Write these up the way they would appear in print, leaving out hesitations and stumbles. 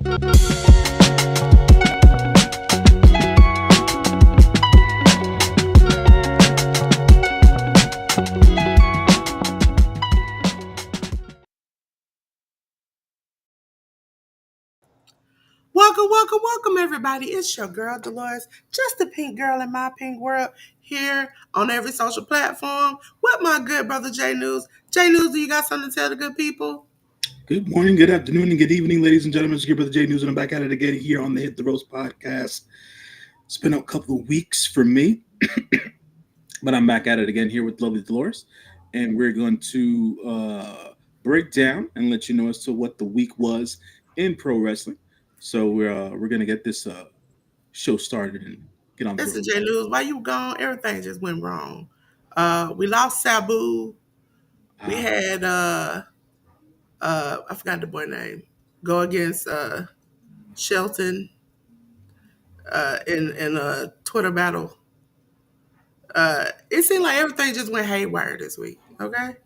Welcome, everybody. It's your girl, Delores, just a pink girl in my pink world, here on every social platform with my good brother, J News. J News, do you got something to tell the good people? Good morning, good afternoon, and good evening, ladies and gentlemen. It's your brother J News, and I'm back at it again here on the Hit the Roast podcast. It's been a couple of weeks for me, but I'm back at it again here with lovely Dolores, and we're going to break down and let you know as to what the week was in pro wrestling. So we're gonna get this show started and get on the Listen, road. J News, while you gone, everything just went wrong. We lost Sabu. We Ah, had I forgot the boy name. Go against Shelton in a Twitter battle. It seemed like everything just went haywire this week. Okay.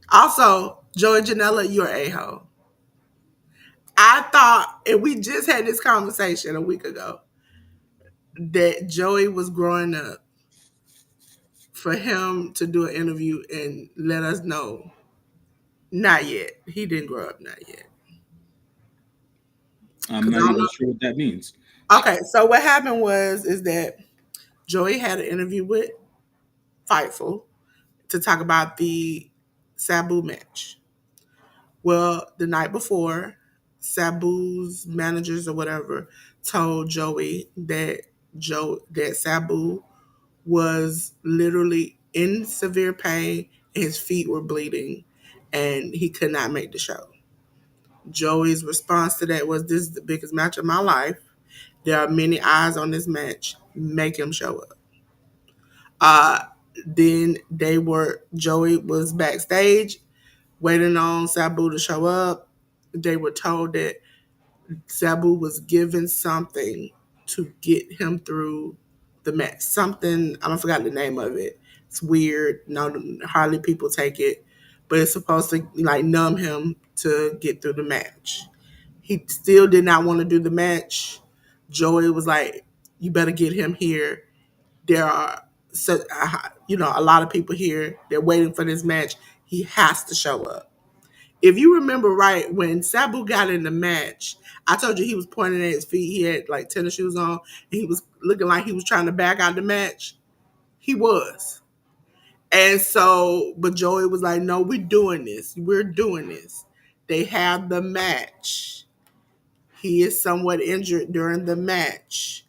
Also, Joey Janela, you're a ho. I thought, and we just had this conversation a week ago, that Joey was growing up for him to do an interview and let us know. Not yet. He didn't grow up, not yet. I'm Cause I not don't even know. sure what that means. Okay, so what happened is that Joey had an interview with Fightful to talk about the Sabu match. Well, the night before, Sabu's managers or whatever told Joey that Sabu was literally in severe pain and his feet were bleeding and he could not make the show. Joey's response to that was, "This is the biggest match of my life. There are many eyes on this match. Make him show up." Uh then Joey was backstage waiting on Sabu to show up. They were told that Sabu was given something to get him through the match. Something, I don't forgot the name of it. It's weird. No, hardly people take it, but it's supposed to like numb him to get through the match. He still did not want to do the match. Joey was like, "You better get him here. There are a lot of people here. They're waiting for this match. He has to show up." If you remember right, when Sabu got in the match, I told you he was pointing at his feet. He had like tennis shoes on, and he was looking like he was trying to back out the match. He was. And so, but Joey was like, "No, we're doing this. We're doing this." They have the match. He is somewhat injured during the match.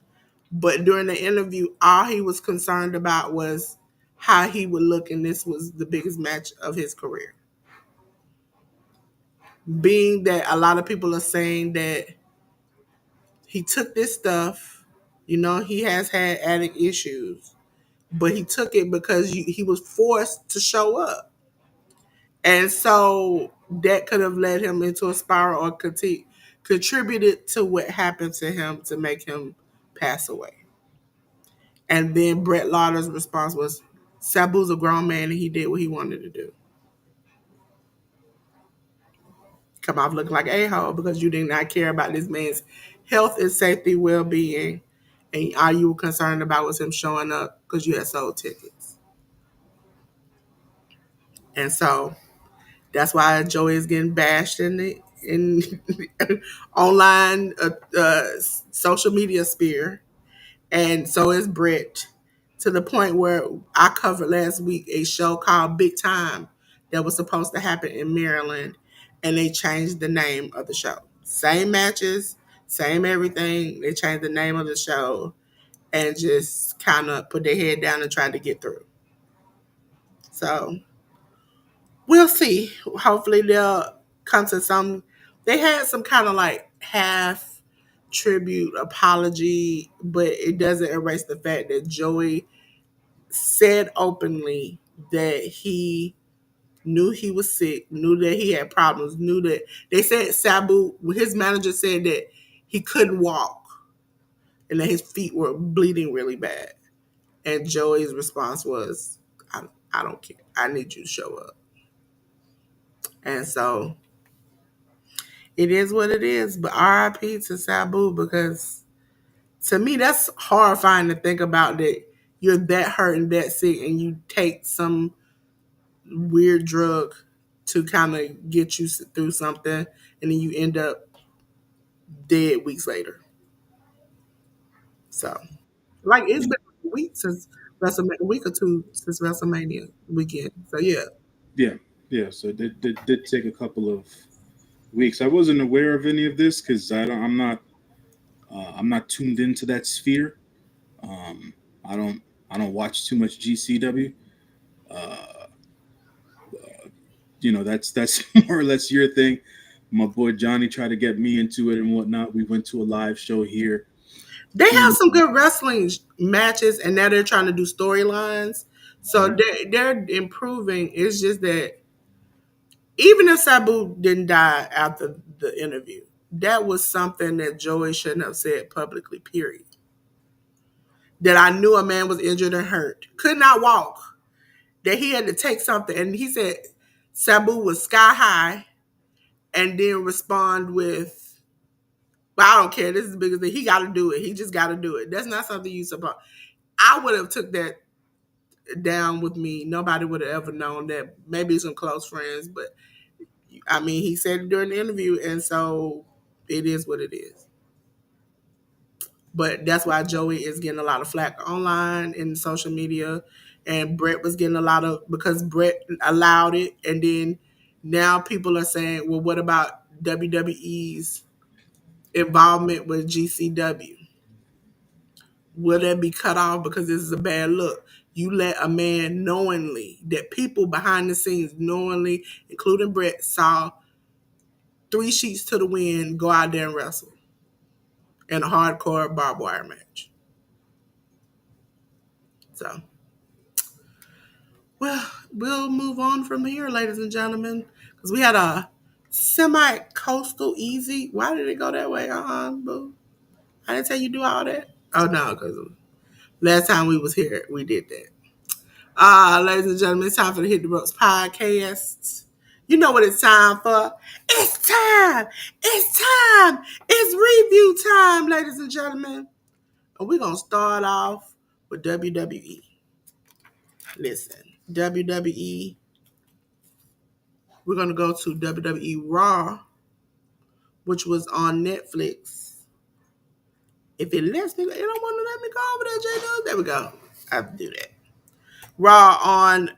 But during the interview, all he was concerned about was how he would look, and this was the biggest match of his career. Being that a lot of people are saying that he took this stuff, he has had addict issues, but he took it because he was forced to show up. And so that could have led him into a spiral or contributed to what happened to him to make him pass away. And then Brett Lauder's response was, "Sabu's a grown man and he did what he wanted to do." Come off looking like a hole because you did not care about this man's health and safety, well being, and all you were concerned about was him showing up because you had sold tickets. And so that's why Joey is getting bashed in online social media sphere, and so is Brett. To the point where I covered last week a show called Big Time that was supposed to happen in Maryland, and they changed the name of the show. Same matches, same everything. They changed the name of the show and just kind of put their head down and tried to get through. So we'll see. Hopefully they'll come to some. They had some kind of like half tribute apology, but it doesn't erase the fact that Joey said openly that he knew he was sick, knew that he had problems, knew that they said Sabu, his manager said that he couldn't walk and that his feet were bleeding really bad. And Joey's response was, I don't care. I need you to show up. And so It is what it is. But RIP to Sabu, because to me that's horrifying to think about, that you're that hurt and that sick and you take some weird drug to kind of get you through something, and then you end up dead weeks later. So, like, it's been a week since WrestleMania, a week or two since WrestleMania weekend. So yeah, Yeah, yeah. So it did take a couple of weeks. I wasn't aware of any of this because I'm not tuned into that sphere. Um, I don't I don't watch too much GCW. Uh, that's more or less your thing. My boy Johnny tried to get me into it and whatnot. We went to a live show here they have in. some good wrestling matches, and now they're trying to do storylines. So Mhm. they're improving. It's just that even if Sabu didn't die after the interview, that was something that Joey shouldn't have said publicly. Period. That I knew a man was injured and hurt, could not walk, that he had to take something. And he said Sabu was sky high and then respond with, "But I don't care. This is the biggest thing. He got to do it. He just got to do it." That's not something you suppose. I would have took that down with me. Nobody would have ever known that. Maybe some close friends, but I mean, he said it during the interview, and so it is what it is. But that's why Joey is getting a lot of flack online in social media, and Brett was getting a lot of, because Brett allowed it, and then now people are saying, well, what about WWE's involvement with GCW? Will that be cut off because this is a bad look? You let a man knowingly, that people behind the scenes knowingly, including Brett, saw three sheets to the wind go out there and wrestle in a hardcore barbed wire match. So, well, we'll move on from here, ladies and gentlemen, because we had a semi-coastal easy. Why did it go that way? Boo. I didn't tell you to do all that. Oh no, because last time we was here, we did that. Ladies and gentlemen, it's time for the Hit the Ropes podcast. You know what it's time for? It's time. It's time. It's review time, ladies and gentlemen. And we're gonna start off with WWE. Listen, WWE. We're gonna go to WWE Raw, which was on Netflix. If it lets me, it don't want to let me go over there, J. There we go. I have to do that. Raw on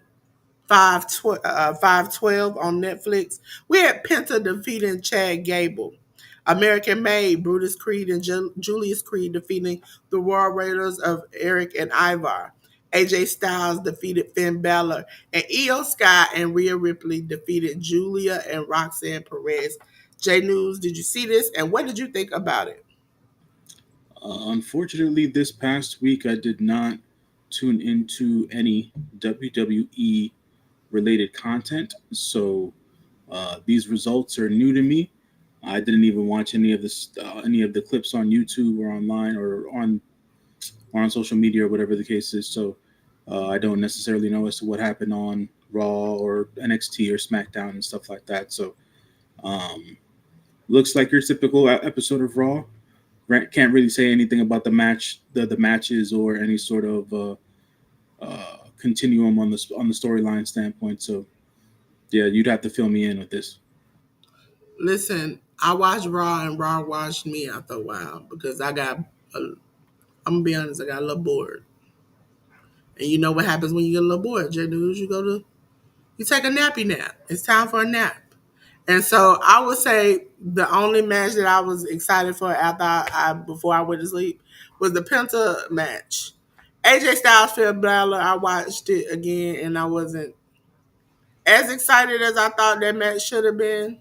512 on Netflix. We had Penta defeating Chad Gable. American Made, Brutus Creed and Julius Creed defeating the Royal Raiders of Eric and Ivar. AJ Styles defeated Finn Balor. And Io Sky and Rhea Ripley defeated Julia and Roxanne Perez. J News, did you see this? And what did you think about it? Unfortunately, this past week I did not tune into any WWE related content, so these results are new to me. I didn't even watch any of the clips on YouTube or online or on social media or whatever the case is. So I don't necessarily know as to what happened on Raw or NXT or SmackDown and stuff like that. So um, looks like your typical episode of Raw. Can't really say anything about the matches, or any sort of continuum on the storyline standpoint. So yeah, you'd have to fill me in with this. Listen, I watched Raw and Raw watched me after a while because I'm gonna be honest, I got a little bored. And you know what happens when you get a little bored, J News? You take a nappy nap. It's time for a nap. And so I would say the only match that I was excited for after before I went to sleep was the Penta match. AJ Styles Finn Balor, I watched it again and I wasn't as excited as I thought that match should have been.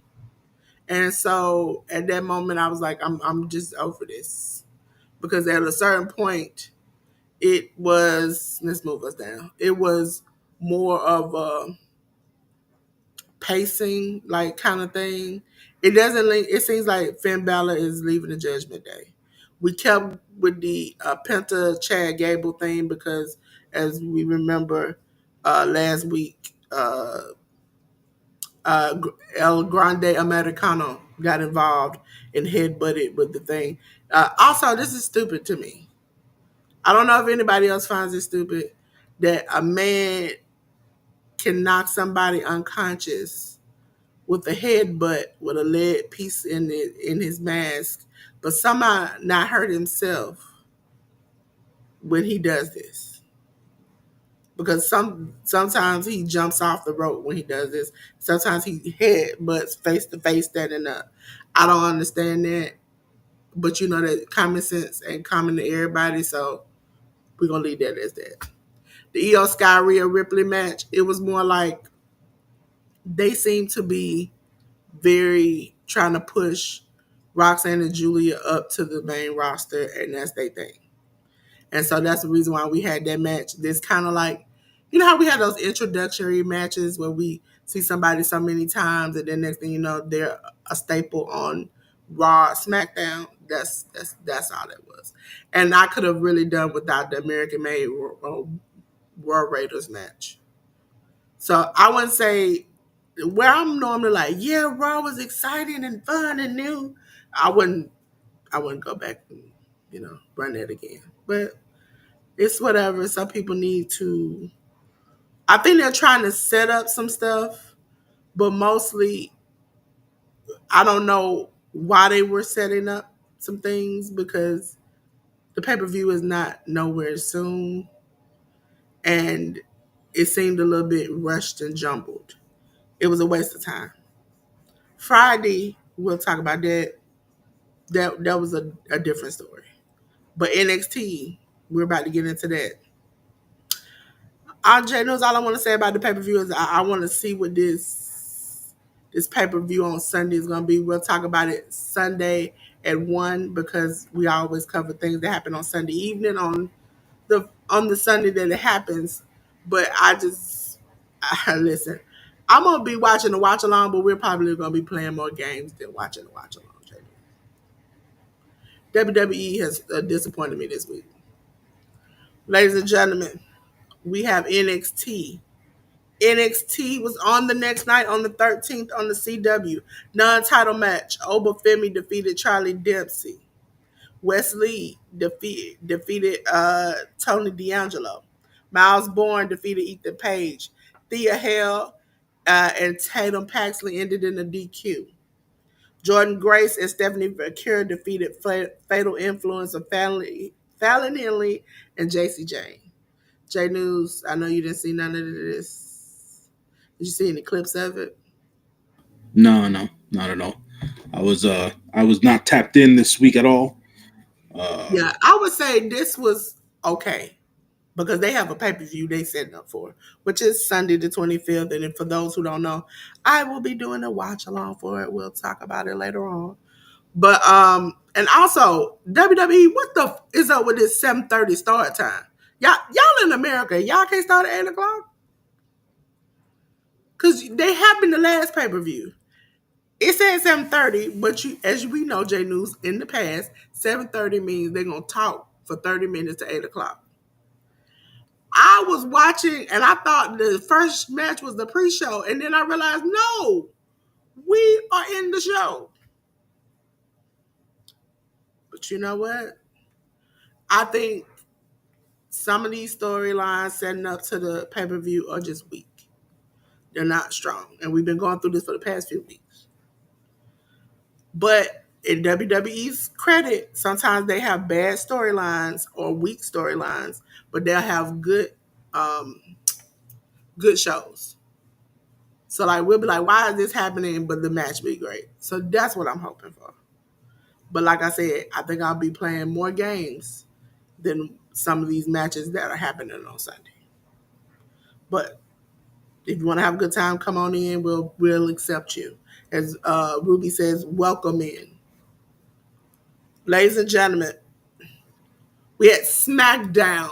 And so at that moment I was like, I'm just over this. Because at a certain point it was, let's move us down. It was more of a pacing like kind of thing. It doesn't link. It seems like Finn Balor is leaving the Judgment Day. We kept with the Penta Chad Gable thing because, as we remember, last week, El Grande Americano got involved and headbutted with the thing. Also, this is stupid to me. I don't know if anybody else finds it stupid that a man can knock somebody unconscious with a headbutt with a lead piece in his mask, but somehow not hurt himself when he does this. Because sometimes he jumps off the rope when he does this. Sometimes he headbutts face to face standing up. I don't understand that, but you know that common sense ain't common to everybody, so we're gonna leave that as that. The Io Sky Rhea Ripley match, it was more like they seem to be very trying to push Roxanne and Julia up to the main roster, and that's their thing. And so that's the reason why we had that match. This kind of like, you know how we had those introductory matches where we see somebody so many times, and then next thing you know, they're a staple on Raw, SmackDown. That's all that was. And I could have really done without the American Made World Raiders match. So I wouldn't say where I'm normally like, yeah, Raw was exciting and fun and new. I wouldn't I wouldn't go back and, run that again. But it's whatever. Some people need to I think they're trying to set up some stuff, but mostly I don't know why they were setting up some things because the pay-per-view is not nowhere soon and it seemed a little bit rushed and jumbled. It was a waste of time. Friday, we'll talk about that. That was a different story. But NXT, we're about to get into that. Jay knows all I want to say about the pay per view is I want to see what this pay per view on Sunday is going to be. We'll talk about it Sunday at 1 because we always cover things that happen on Sunday evening on the Sunday that it happens. But listen. I'm gonna be watching the watch along, but we're probably gonna be playing more games than watching the watch along. WWE has disappointed me this week. Ladies and gentlemen, we have NXT. NXT was on the next night on the 13th on the CW. Non-title match. Oba Femi defeated Charlie Dempsey. Wesley defeated Tony D'Angelo. Miles Bourne defeated Ethan Page. Thea Hale and Tatum Paxley ended in a DQ. Jordan Grace and Stephanie Vaquer defeated Fatal Influence of Fallon Henley and JC Jane. J News, I know you didn't see none of this. Did you see any clips of it? No, no, not at all. I was not tapped in this week at all. Yeah, I would say this was okay because they have a pay per view they setting up for, which is Sunday the 25th. And for those who don't know, I will be doing a watch along for it. We'll talk about it later on. But and also WWE, what the is up with this 7:30 start time? Y'all in America, y'all can't start at 8 o'clock because they happened the last pay per view. It said 7:30, but as we know, J News in the past, 7:30 means they're gonna talk for 30 minutes to 8 o'clock. I was watching and I thought the first match was the pre-show, and then I realized no, we are in the show. But you know what? I think some of these storylines setting up to the pay per view are just weak. They're not strong. And we've been going through this for the past few weeks. But in WWE's credit, sometimes they have bad storylines or weak storylines, but they'll have um, good shows. So like we'll be like, why is this happening? But the match be great. So that's what I'm hoping for. But like I said, I think I'll be playing more games than some of these matches that are happening on Sunday. But if you want to have a good time, come on in. We'll accept you. As Ruby says, welcome in. Ladies and gentlemen, we had SmackDown.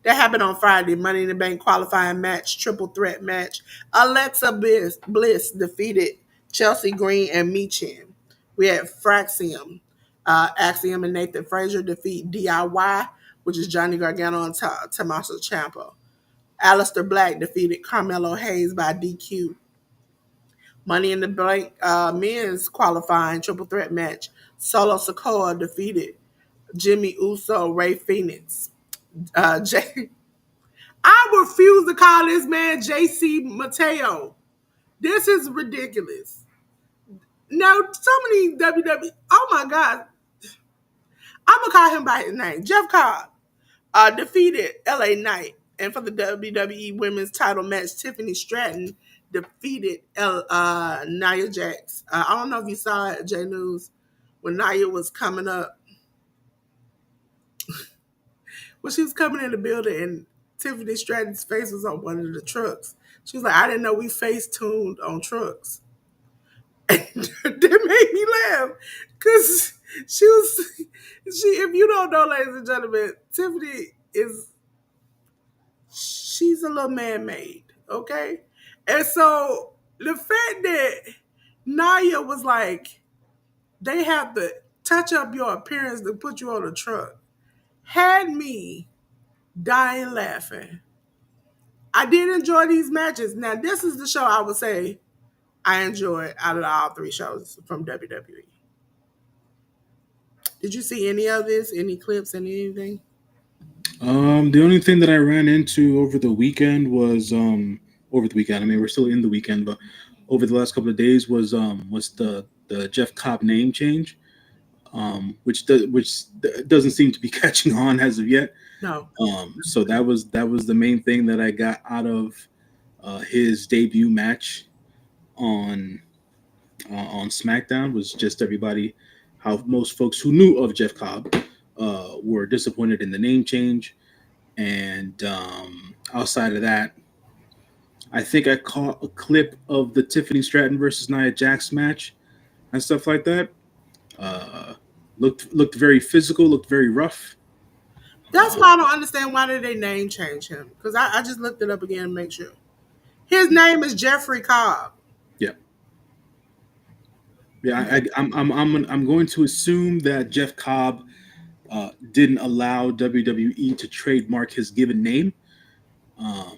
That happened on Friday. Money in the Bank qualifying match, triple threat match. Alexa Bliss defeated Chelsea Green and Michin. We had Fraxium, Axiom and Nathan Frazier defeat DIY, which is Johnny Gargano and Tommaso Ciampa. Aleister Black defeated Carmelo Hayes by DQ. Money in the Bank men's qualifying triple threat match. Solo Sikoa defeated Jimmy Uso, Ray Phoenix. J- I refuse to call this man JC Mateo. This is ridiculous. No, so many WWE. Oh my God. I'm going to call him by his name. Jeff Cobb defeated LA Knight. And for the WWE Women's title match, Tiffany Stratton defeated Nia Jax. I don't know if you saw it, J News, when Nia was coming up. When she was coming in the building and Tiffany Stratton's face was on one of the trucks. She was like, I didn't know we face tuned on trucks. And that made me laugh. Because she was, if you don't know, ladies and gentlemen, Tiffany is, she's a little man-made, okay? And so the fact that Naya was like, they have to touch up your appearance to put you on a truck had me dying laughing. I did enjoy these matches. Now, this is the show I would say I enjoyed out of all three shows from WWE. Did you see any of this? Any clips? Anything? The only thing that I ran into over the weekend was over the weekend. I mean, we're still in the weekend, but over the last couple of days was the Jeff Cobb name change, doesn't seem to be catching on as of yet. No. So that was the main thing that I got out of his debut match on on SmackDown was just everybody how most folks who knew of Jeff Cobb were disappointed in the name change, and outside of that, I think I caught a clip of the Tiffany Stratton versus Nia Jax match and stuff like that. Uh, looked very physical, looked very rough. That's why I don't understand why did they name change him. Because I just looked it up again to make sure. His name is Jeffrey Cobb. Yeah, yeah. I'm going to assume that Jeff Cobb didn't allow WWE to trademark his given name. Um,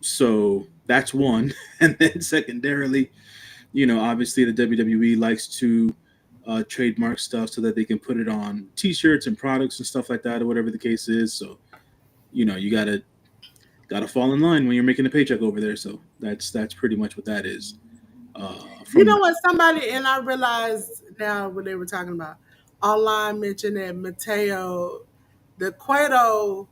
so that's one, and then secondarily, obviously the WWE likes to trademark stuff so that they can put it on T-shirts and products and stuff like that, or whatever the case is. So you gotta fall in line when you're making a paycheck over there. So that's pretty much what that is. You From know what? Somebody, and I realized now what they were talking about, online mentioned that Mateo, the Cueto,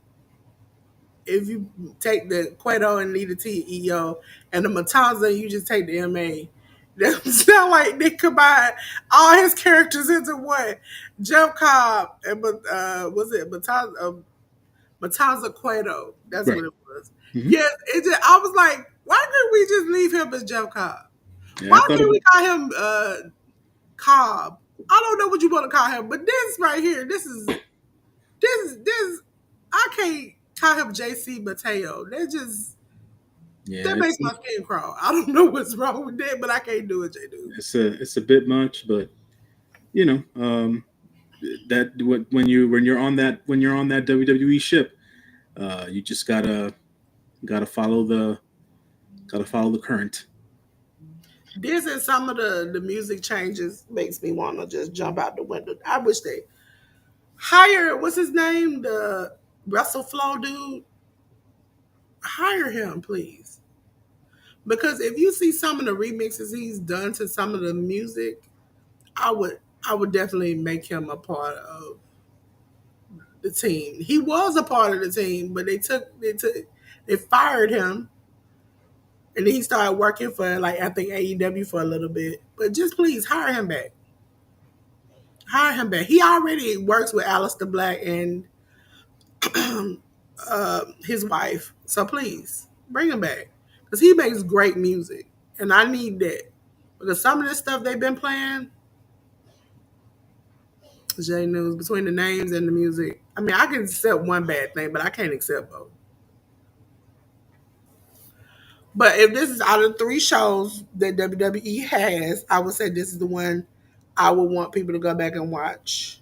if you take the Cueto and leave the TEO, and the Matanza, you just take the MA. That sound like they combine all his characters into one. Jeff Cobb and was it Matanza Cueto? That's right. what it was. Hmm. Yes, I was like, why couldn't we just leave him as Jeff Cobb? Yeah, I Why thought can't about. we call him Cobb? I don't know what you want to call him, but this right here, this. I can't call him JC Mateo. Yeah, That makes my skin crawl. I don't know what's wrong with that, but I can't do it, J dude. it's a bit much, but you know, that when you're on that WWE ship, you just gotta follow the current. This and some of the music changes makes me want to just jump out the window. I wish they hire what's his name, the Russell Flow dude. Hire him, please. Because if you see some of the remixes he's done to some of the music, I would I would definitely make him a part of the team. He was a part of the team, but they fired him, and then he started working for like I think AEW for a little bit. But just please hire him back. Hire him back. He already works with Aleister Black and his wife, so please bring him back because he makes great music, and I need that because some of this stuff they've been playing, J News, between the names and the music. I mean, I can accept one bad thing, but I can't accept both. But if this is out of three shows that WWE has, I would say this is the one I would want people to go back and watch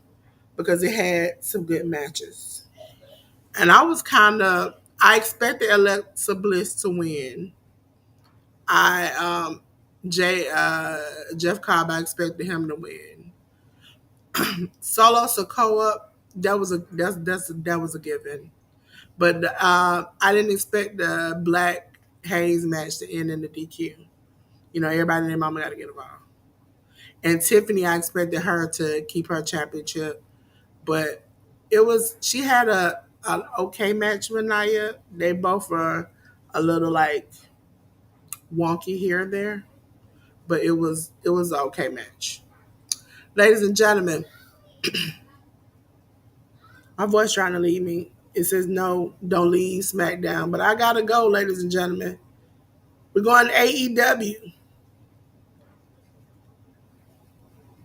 because it had some good matches. And I expected Alexa Bliss to win. I Jay Jeff Cobb, I expected him to win. Solo Sokoa, that was a given. But I didn't expect the Black Hayes match to end in the DQ. You know, everybody and their mama got to get involved. And Tiffany, I expected her to keep her championship, but she had a an okay match with Naya. They both were a little like wonky here and there, but it was an okay match. Ladies and gentlemen, my voice trying to leave me. It says no, don't leave SmackDown, but I gotta go, ladies and gentlemen. We're going to AEW.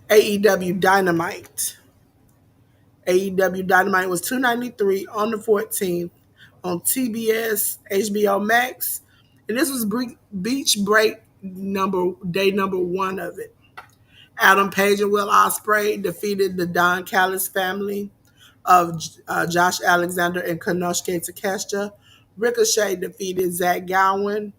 AEW Dynamite. AEW Dynamite was 293 on the 14th on TBS, HBO Max, and this was Beach Break number one of it. Adam Page and Will Ospreay defeated the Don Callis family of Josh Alexander and Konosuke Takeshita. Ricochet defeated Zach Gowen.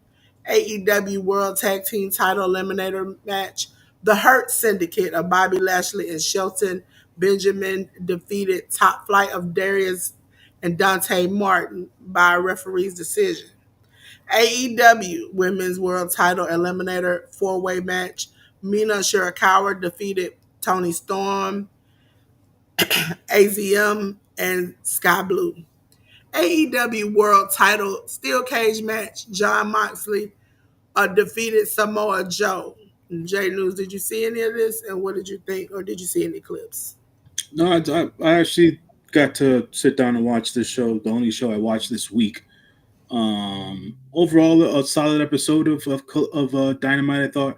AEW World Tag Team Title Eliminator match. The Hurt Syndicate of Bobby Lashley and Shelton Benjamin defeated Top Flight of Darius and Dante Martin by a referee's decision. AEW Women's World Title Eliminator four-way match. Mina Shirakawa defeated Tony Storm, AZM, and Sky Blue. AEW World Title Steel Cage match. John Moxley defeated Samoa Joe. Jay News, did you see any of this? And what did you think? Or did you see any clips? No, I actually got to sit down and watch this show. The only show I watched this week. Overall, a solid episode of Dynamite. I thought.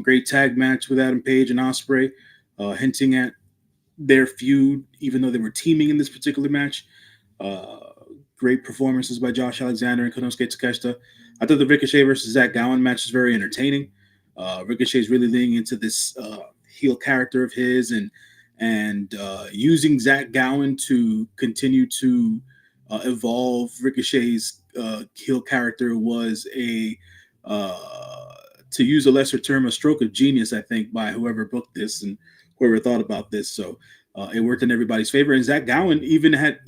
Great tag match with Adam Page and Ospreay, hinting at their feud, even though they were teaming in this particular match. Uh, Great performances by Josh Alexander and Konosuke Takeshita. I thought the Ricochet versus Zach Gowen match was very entertaining. Ricochet is really leaning into this heel character of his and using Zach Gowen to continue to evolve. Ricochet's heel character was to use a lesser term, a stroke of genius, I think, by whoever booked this and whoever thought about this. So it worked in everybody's favor. And Zach Gowen even at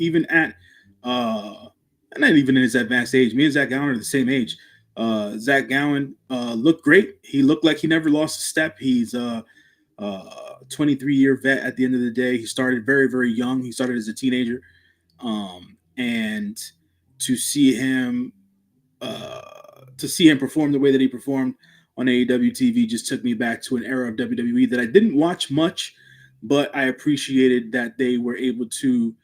not even in his advanced age. Me and Zach Gowen are the same age. Zach Gowen looked great. He looked like he never lost a step. He's 23-year vet at the end of the day. He started very, very young. He started as a teenager. And to see him perform the way that he performed on AEW TV just took me back to an era of WWE that I didn't watch much, but I appreciated that they were able to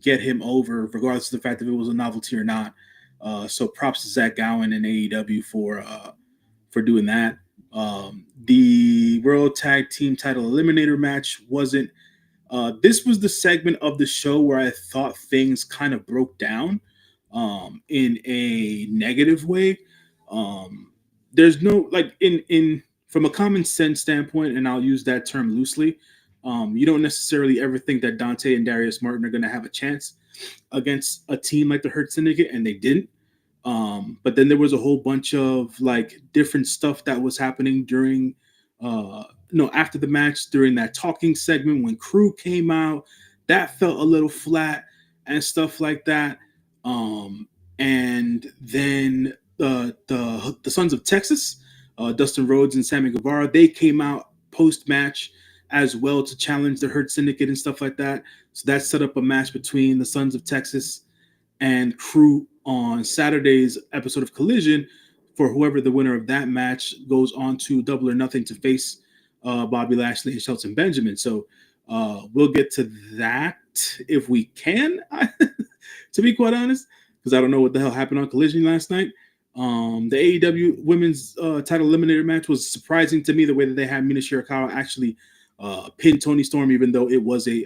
get him over, regardless of the fact if it was a novelty or not. So props to Zach Gowen and AEW for doing that. The World Tag Team Title Eliminator match wasn't. This was the segment of the show where I thought things kind of broke down in a negative way. There's no like in from a common sense standpoint, and I'll use that term loosely. You don't necessarily ever think that Dante and Darius Martin are going to have a chance against a team like the Hurt Syndicate, and they didn't. But then there was a whole bunch of like different stuff that was happening during, after the match, during that talking segment when Crew came out. That felt a little flat and stuff like that. And then the Sons of Texas, Dustin Rhodes and Sammy Guevara, they came out post match as well to challenge the Hurt Syndicate and stuff like that. So that set up a match between the Sons of Texas and Crew on Saturday's episode of Collision. For whoever the winner of that match goes on to Double or Nothing to face Bobby Lashley and Shelton Benjamin. So we'll get to that if we can, to be quite honest, because I don't know what the hell happened on Collision last night. The AEW Women's Title Eliminator match was surprising to me, the way that they had Mina Shirakawa actually pin Tony Storm, even though it was a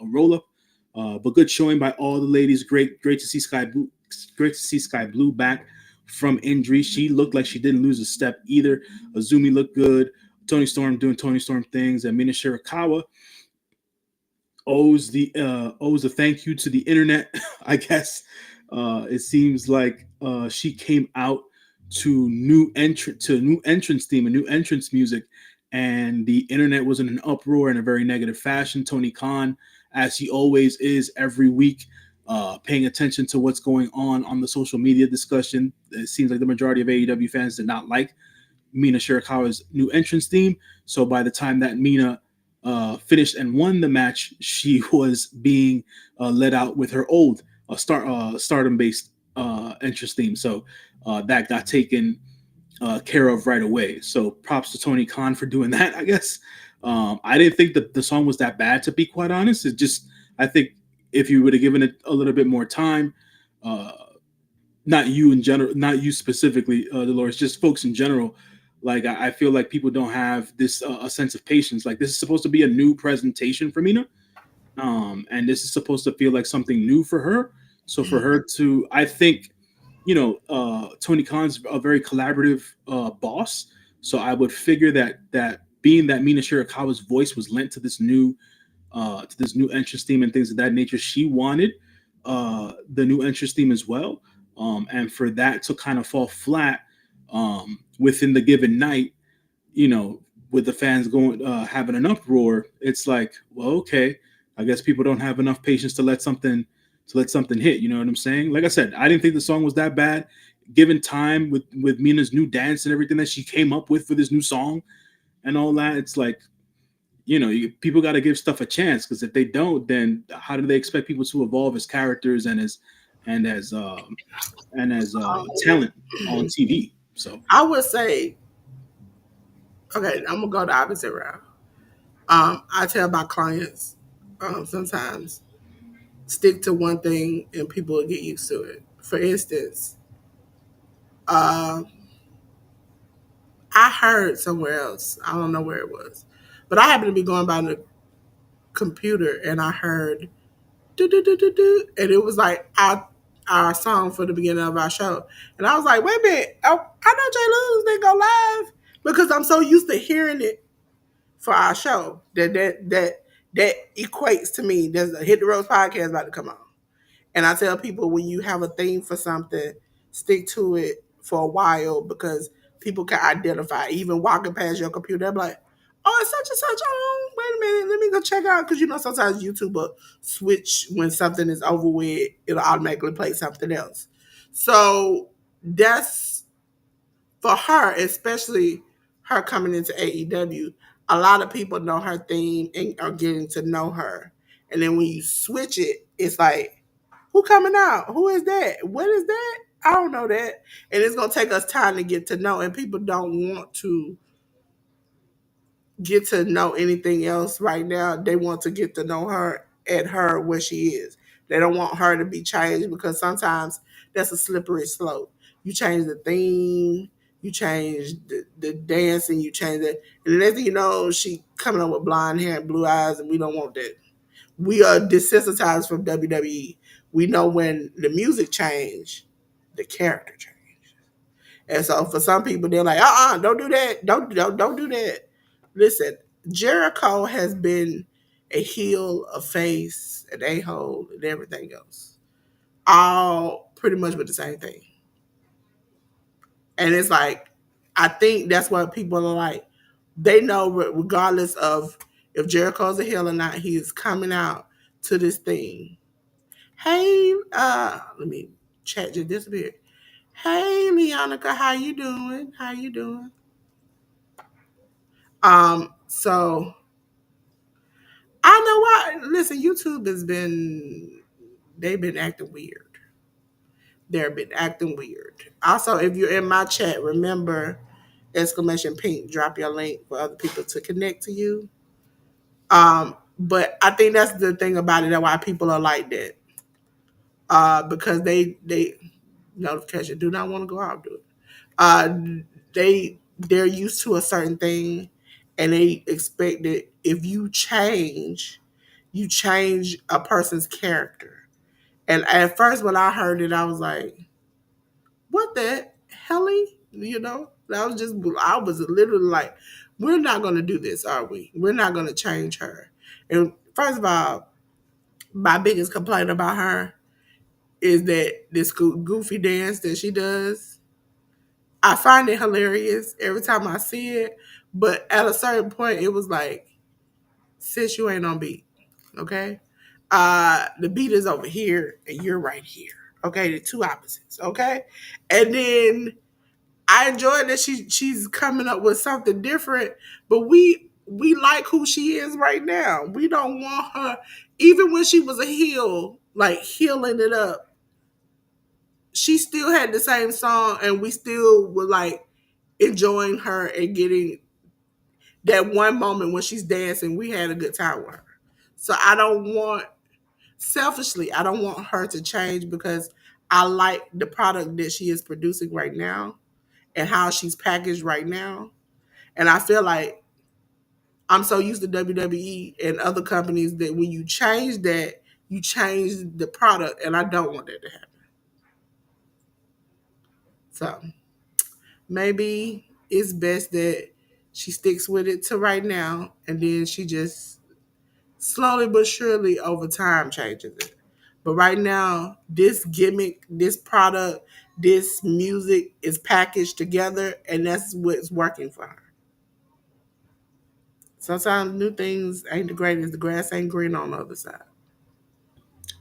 roll-up. But good showing by all the ladies. Great to see Sky Blue. Great to see Sky Blue back from injury. She looked like she didn't lose a step either. Azumi looked good. Tony Storm doing Tony Storm things, and Mina Shirakawa owes a thank you to the internet. I guess it seems like she came out to new entrance theme and new entrance music, and the internet was in an uproar in a very negative fashion. Tony Khan, as he always is every week, paying attention to what's going on the social media discussion. It seems like the majority of AEW fans did not like Mina Shirakawa's new entrance theme. So by the time that Mina finished and won the match, she was being led out with her old Stardom based entrance theme. So that got taken care of right away. So props to Tony Khan for doing that, I guess. I didn't think that the song was that bad, to be quite honest. It just, I think if you would have given it a little bit more time, uh, not you in general, not you specifically, Dolores, just folks in general. Like I feel like people don't have this a sense of patience. Like this is supposed to be a new presentation for Mina, and this is supposed to feel like something new for her. So for her to, I think, Tony Khan's a very collaborative boss. So I would figure that being that Mina Shirakawa's voice was lent to this new entrance theme and things of that nature, she wanted the new entrance theme as well. And for that to kind of fall flat within the given night, you know, with the fans going having an uproar, it's like, well, okay, I guess people don't have enough patience to let something hit. You know what I'm saying? Like I said, I didn't think the song was that bad. Given time with Mina's new dance and everything that she came up with for this new song and all that, it's like, people got to give stuff a chance, because if they don't, then how do they expect people to evolve as characters and as talent on TV? So I would say, okay, I'm gonna go the opposite route. I tell my clients sometimes stick to one thing and people will get used to it. For instance, uh, I heard somewhere else, I don't know where it was, but I happened to be going by the computer and I heard do do do do do, and it was like our song for the beginning of our show, and I was like, wait a minute, oh, I know J. Luz didn't go live because I'm so used to hearing it for our show that equates to me. There's a Hit the Rose podcast about to come on. And I tell people, when you have a theme for something, stick to it for a while because people can identify. Even walking past your computer, they're like, "Oh, it's such and such." Oh, wait a minute, let me go check out, because sometimes YouTube will switch when something is over with. It'll automatically play something else. So that's for her, especially her coming into AEW. A lot of people know her theme and are getting to know her. And then when you switch it, it's like, who coming out? Who is that? What is that? I don't know that. And it's gonna take us time to get to know. And people don't want to get to know anything else right now. They want to get to know her at her where she is. They don't want her to be changed, because sometimes that's a slippery slope. You change the theme, you change the dancing, you change it. And the next thing you know, she coming up with blonde hair and blue eyes, and we don't want that. We are desensitized from WWE. We know when the music change, the character change. And so for some people, they're like, don't do that. Don't do that. Listen, Jericho has been a heel, a face, an a-hole, and everything else. All pretty much with the same thing. And it's like, I think that's what people are like. They know, regardless of if Jericho's a heel or not, he is coming out to this thing. Hey, let me chat just disappeared. Hey, Leonica, how you doing? How you doing? So I know why. Listen, YouTube has been, they've been acting weird. They've been acting weird. Also, if you're in my chat, remember exclamation pink, drop your link for other people to connect to you. But I think that's the thing about it, that why people are like that. Because they notification do not want to go out, do it. Uh, they're used to a certain thing, and they expect that if you change a person's character. And at first, when I heard it, I was like, "What the helly?" That was just, I was literally like, "We're not going to do this, are we? We're not going to change her." And first of all, my biggest complaint about her is that this goofy dance that she does. I find it hilarious every time I see it, but at a certain point, it was like, sis, you ain't on beat, okay? The beat is over here, and you're right here, okay? The two opposites, okay? And then I enjoy that she's coming up with something different, but we like who she is right now. We don't want her, even when she was a heel, like healing it up. She still had the same song, and we still were like enjoying her and getting that one moment when she's dancing. We had a good time with her. So I don't want, selfishly, I don't want her to change because I like the product that she is producing right now and how she's packaged right now. And I feel like I'm so used to WWE and other companies that when you change that, you change the product, and I don't want that to happen. So maybe it's best that she sticks with it to right now, and then she just slowly but surely over time changes it. But right now, this gimmick, this product, this music is packaged together, and that's what's working for her. Sometimes new things ain't the greatest. The grass ain't green on the other side.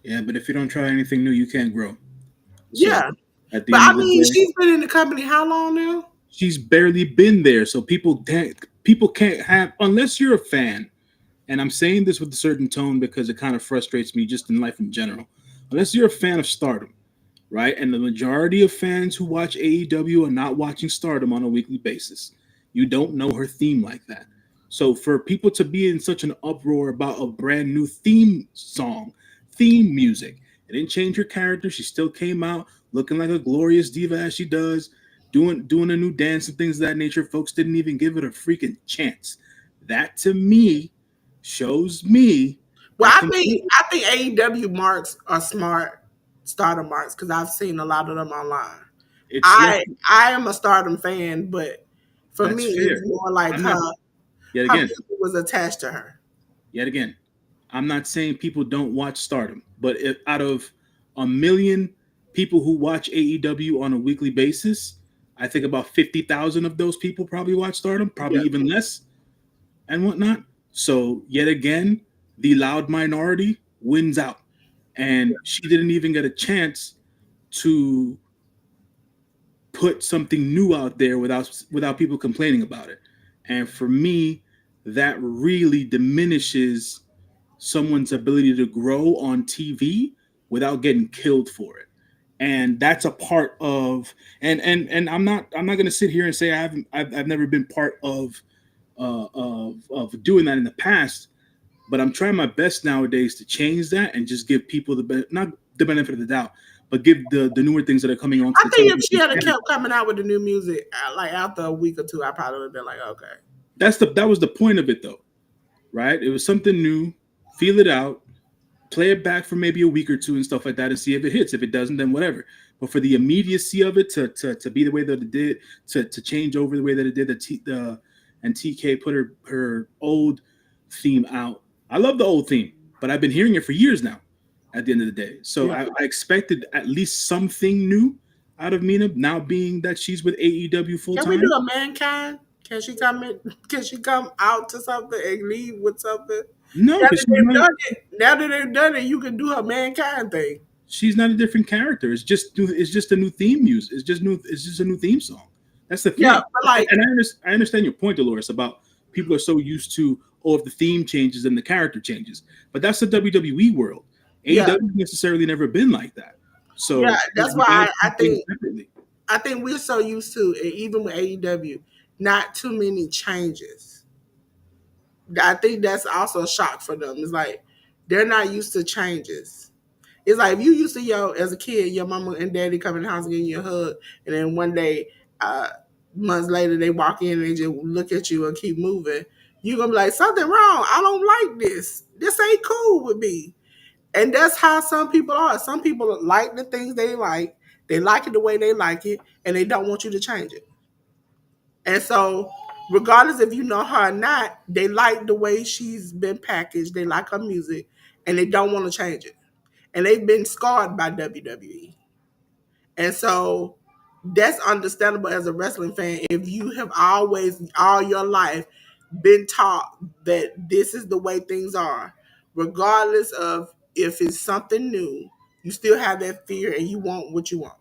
Yeah, but if you don't try anything new, you can't grow. So Yeah. at the But end I of the mean, day, she's been in the company how long now? she's barely been there. So people can't have, unless you're a fan. And I'm saying this with a certain tone because it kind of frustrates me just in life in general. Unless you're a fan of Stardom, right? And the majority of fans who watch AEW are not watching Stardom on a weekly basis. You don't know her theme like that. So for people to be in such an uproar about a brand new theme song, theme music, it didn't change her character. She still came out looking like a glorious diva as she does, doing a new dance and things of that nature. Folks didn't even give it a freaking chance. That to me shows me Well, that I think AEW marks are smart starter marks because I've seen a lot of them online. it's yes, I am a Stardom fan, but for that's me, it's fair. more like I'm not yet her again. music was attached to her. Yet again, I'm not saying people don't watch Stardom, but if out of a million people who watch AEW on a weekly basis, I think about 50,000 of those people probably watch Stardom, probably Yeah, even less and whatnot. So, yet again, the loud minority wins out. And she didn't even get a chance to put something new out there without people complaining about it. And for me, that really diminishes someone's ability to grow on TV without getting killed for it. And that's a part of and I'm not going to sit here and say I've never been part of doing that in the past, but I'm trying my best nowadays to change that and just give people not the benefit of the doubt, but give the newer things that are coming onto I the think if she television. had kept coming out with the new music, like after a week or two, I probably would have been like, okay, That was the point of it though, right? It was something new, feel it out, play it back for maybe a week or two and stuff like that and see if it hits. If it doesn't, then whatever. But for the immediacy of it to be the way that it did, to change over the way that it did, and TK put her old theme out. I love the old theme, but I've been hearing it for years now. At the end of the day, so yeah. I expected at least something new out of Mina. Now being that she's with AEW full Can we do time, a mankind? Can she come in? Can she come out to something and leave with something? no, because Now that they've done it, you can do her mankind thing. she's not a different character. It's just a new theme music. It's just new. It's just a new theme song. That's the Yeah, thing. but like, And I understand your point, Dolores, about people are so used to if the theme changes and the character changes. But that's the WWE world. yeah, AEW necessarily never been like that. yeah. So That's you got to why see things separately. I think we're so used to, and even with AEW, not too many changes. I think that's also a shock for them. It's like they're not used to changes. It's like if you used to as a kid, your mama and daddy come in the house and give you a hug, and then one day, uh, months later, they walk in and they just look at you and keep moving. You're gonna be like, something wrong. I don't like this. This ain't cool with me. And that's how some people are. Some people like the things they like. They like it the way they like it, and they don't want you to change it. And so, regardless if you know her or not, they like the way she's been packaged. They like her music, and they don't want to change it. And they've been scarred by WWE. And so, That's understandable as a wrestling fan. If you have always, all your life, been taught that this is the way things are, regardless of if it's something new, you still have that fear and you want what you want.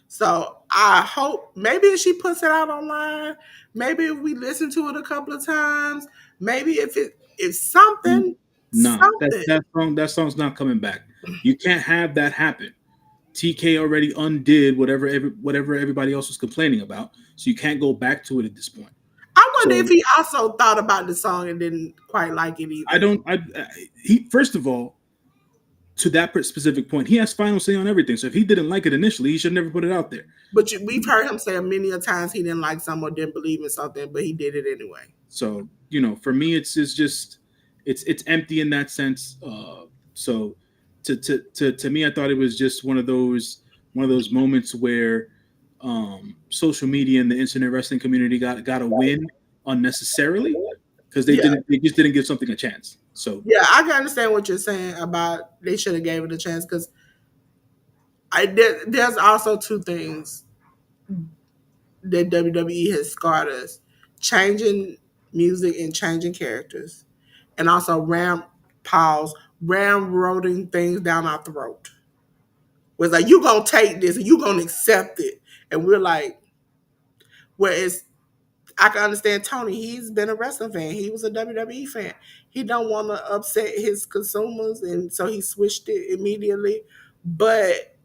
So I hope maybe if she puts it out online, maybe if we listen to it a couple of times, maybe if something, Nah, something. that song's not coming back. You can't have that happen. TK already undid whatever everybody else was complaining about, so you can't go back to it at this point. I wonder if So he also thought about the song and didn't quite like it I either. don't. He first of all, to that specific point, he has final say on everything. So if he didn't like it initially, he should never put it out there. But we've heard him say many a times he didn't like something or didn't believe in something, but he did it anyway. So for me, it's just it's empty in that sense. So to me, I thought it was just one of those moments where social media and the internet wrestling community got a win unnecessarily because Yeah, they just didn't give something a chance. So yeah, I can understand what you're saying about they should have gave it a chance because there's also two things that WWE has scarred us: changing music and changing characters, and also ramroding things down our throat. Was like you gonna take this and you gonna accept it, and we're like, whereas I can understand Tony. He's been a wrestling fan. He was a WWE fan. He don't want to upset his consumers, and so he switched it immediately. But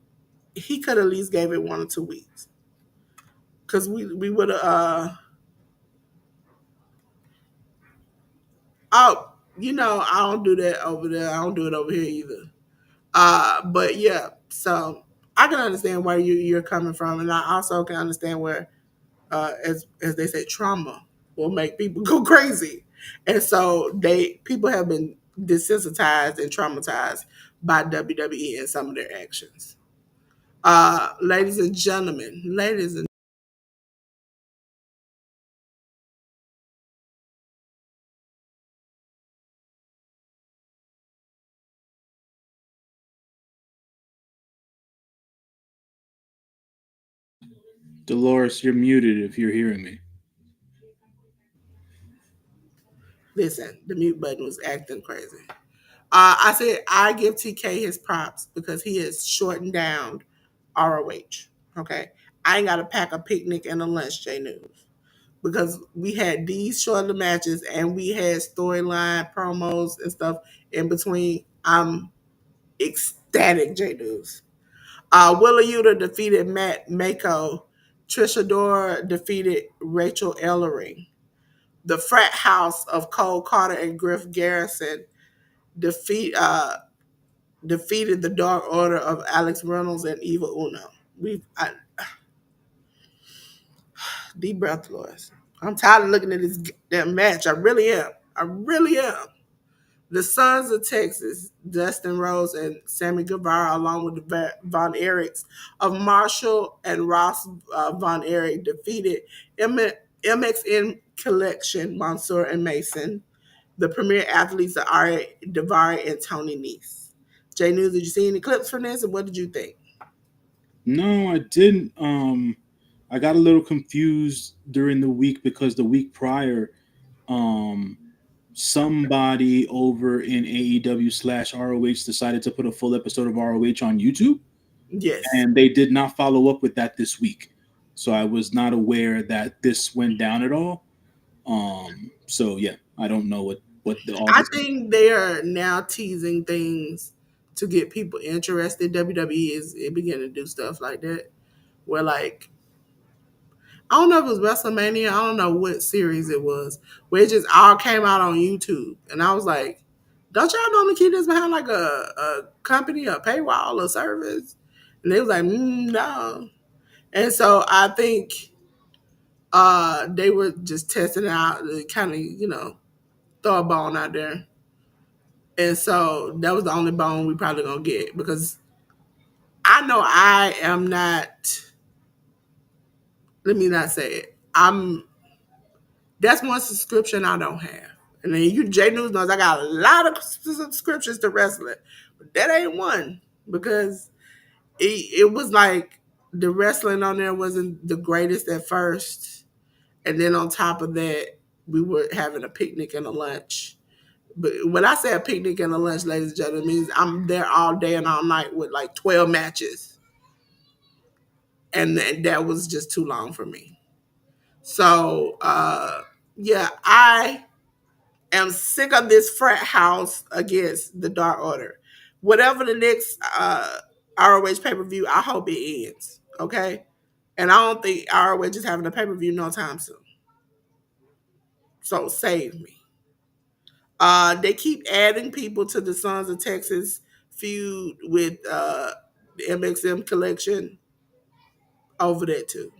he could at least gave it 1 or 2 weeks because we would have. Oh, I don't do that over there. I don't do it over here either. But yeah, so I can understand where you're coming from, and I also can understand where, as they say, trauma will make people go crazy, and so people have been desensitized and traumatized by WWE and some of their actions. Ladies and gentlemen, ladies and Dolores, you're muted if you're hearing me. listen, the mute button was acting crazy. I said I give TK his props because he has shortened down ROH. Okay, I ain't got to pack a picnic and a lunch, J News, because we had these shorter matches and we had storyline promos and stuff in between. I'm ecstatic, J News. Willa Yuta defeated Matt Mako. Trisha Dora defeated Rachel Ellering. The frat house of Cole Carter and Griff Garrison defeat defeated the Dark Order of Alex Reynolds and Eva Uno. Deep breath, Dolores. I'm tired of looking at this damn match. I really am. I really am. The Sons of Texas, Dustin Rose and Sammy Guevara, along with the Von Erichs of Marshall and Ross Von Erich, defeated MXN Collection, Mansoor and Mason, the premier athletes of Ari Davari and Tony Nese. Jay News, did you see any clips from this, and what did you think? No, I didn't. I got a little confused during the week because the week prior, um, somebody over in AEW/ROH decided to put a full episode of ROH on YouTube, Yes. and they did not follow up with that this week. So I was not aware that this went down at all. So yeah, I don't know what all I this. think they are now teasing things to get people interested. WWE is beginning to do stuff like that, where like I don't know if it was WrestleMania, I don't know what series it was, where it just all came out on YouTube, and I was like, "Don't y'all normally keep this behind like a company, a paywall, or service?" And they was like, "No," and so I think they were just testing it out, to kind of throw a bone out there. And so that was the only bone we probably gonna get because I know I am not. Let me not say it. That's one subscription I don't have. And then J News knows I got a lot of subscriptions to wrestling, but that ain't one because it was like the wrestling on there wasn't the greatest at first, and then on top of that, we were having a picnic and a lunch. But when I say a picnic and a lunch, ladies and gentlemen, it means I'm there all day and all night with like 12 matches, and that was just too long for me. So yeah, I am sick of this frat house against the Dark Order. Whatever the next ROH pay per view, I hope it ends. Okay, and I don't think ROH is having a pay per view no time soon. So save me. They keep adding people to the Sons of Texas feud with the MXM collection over there too.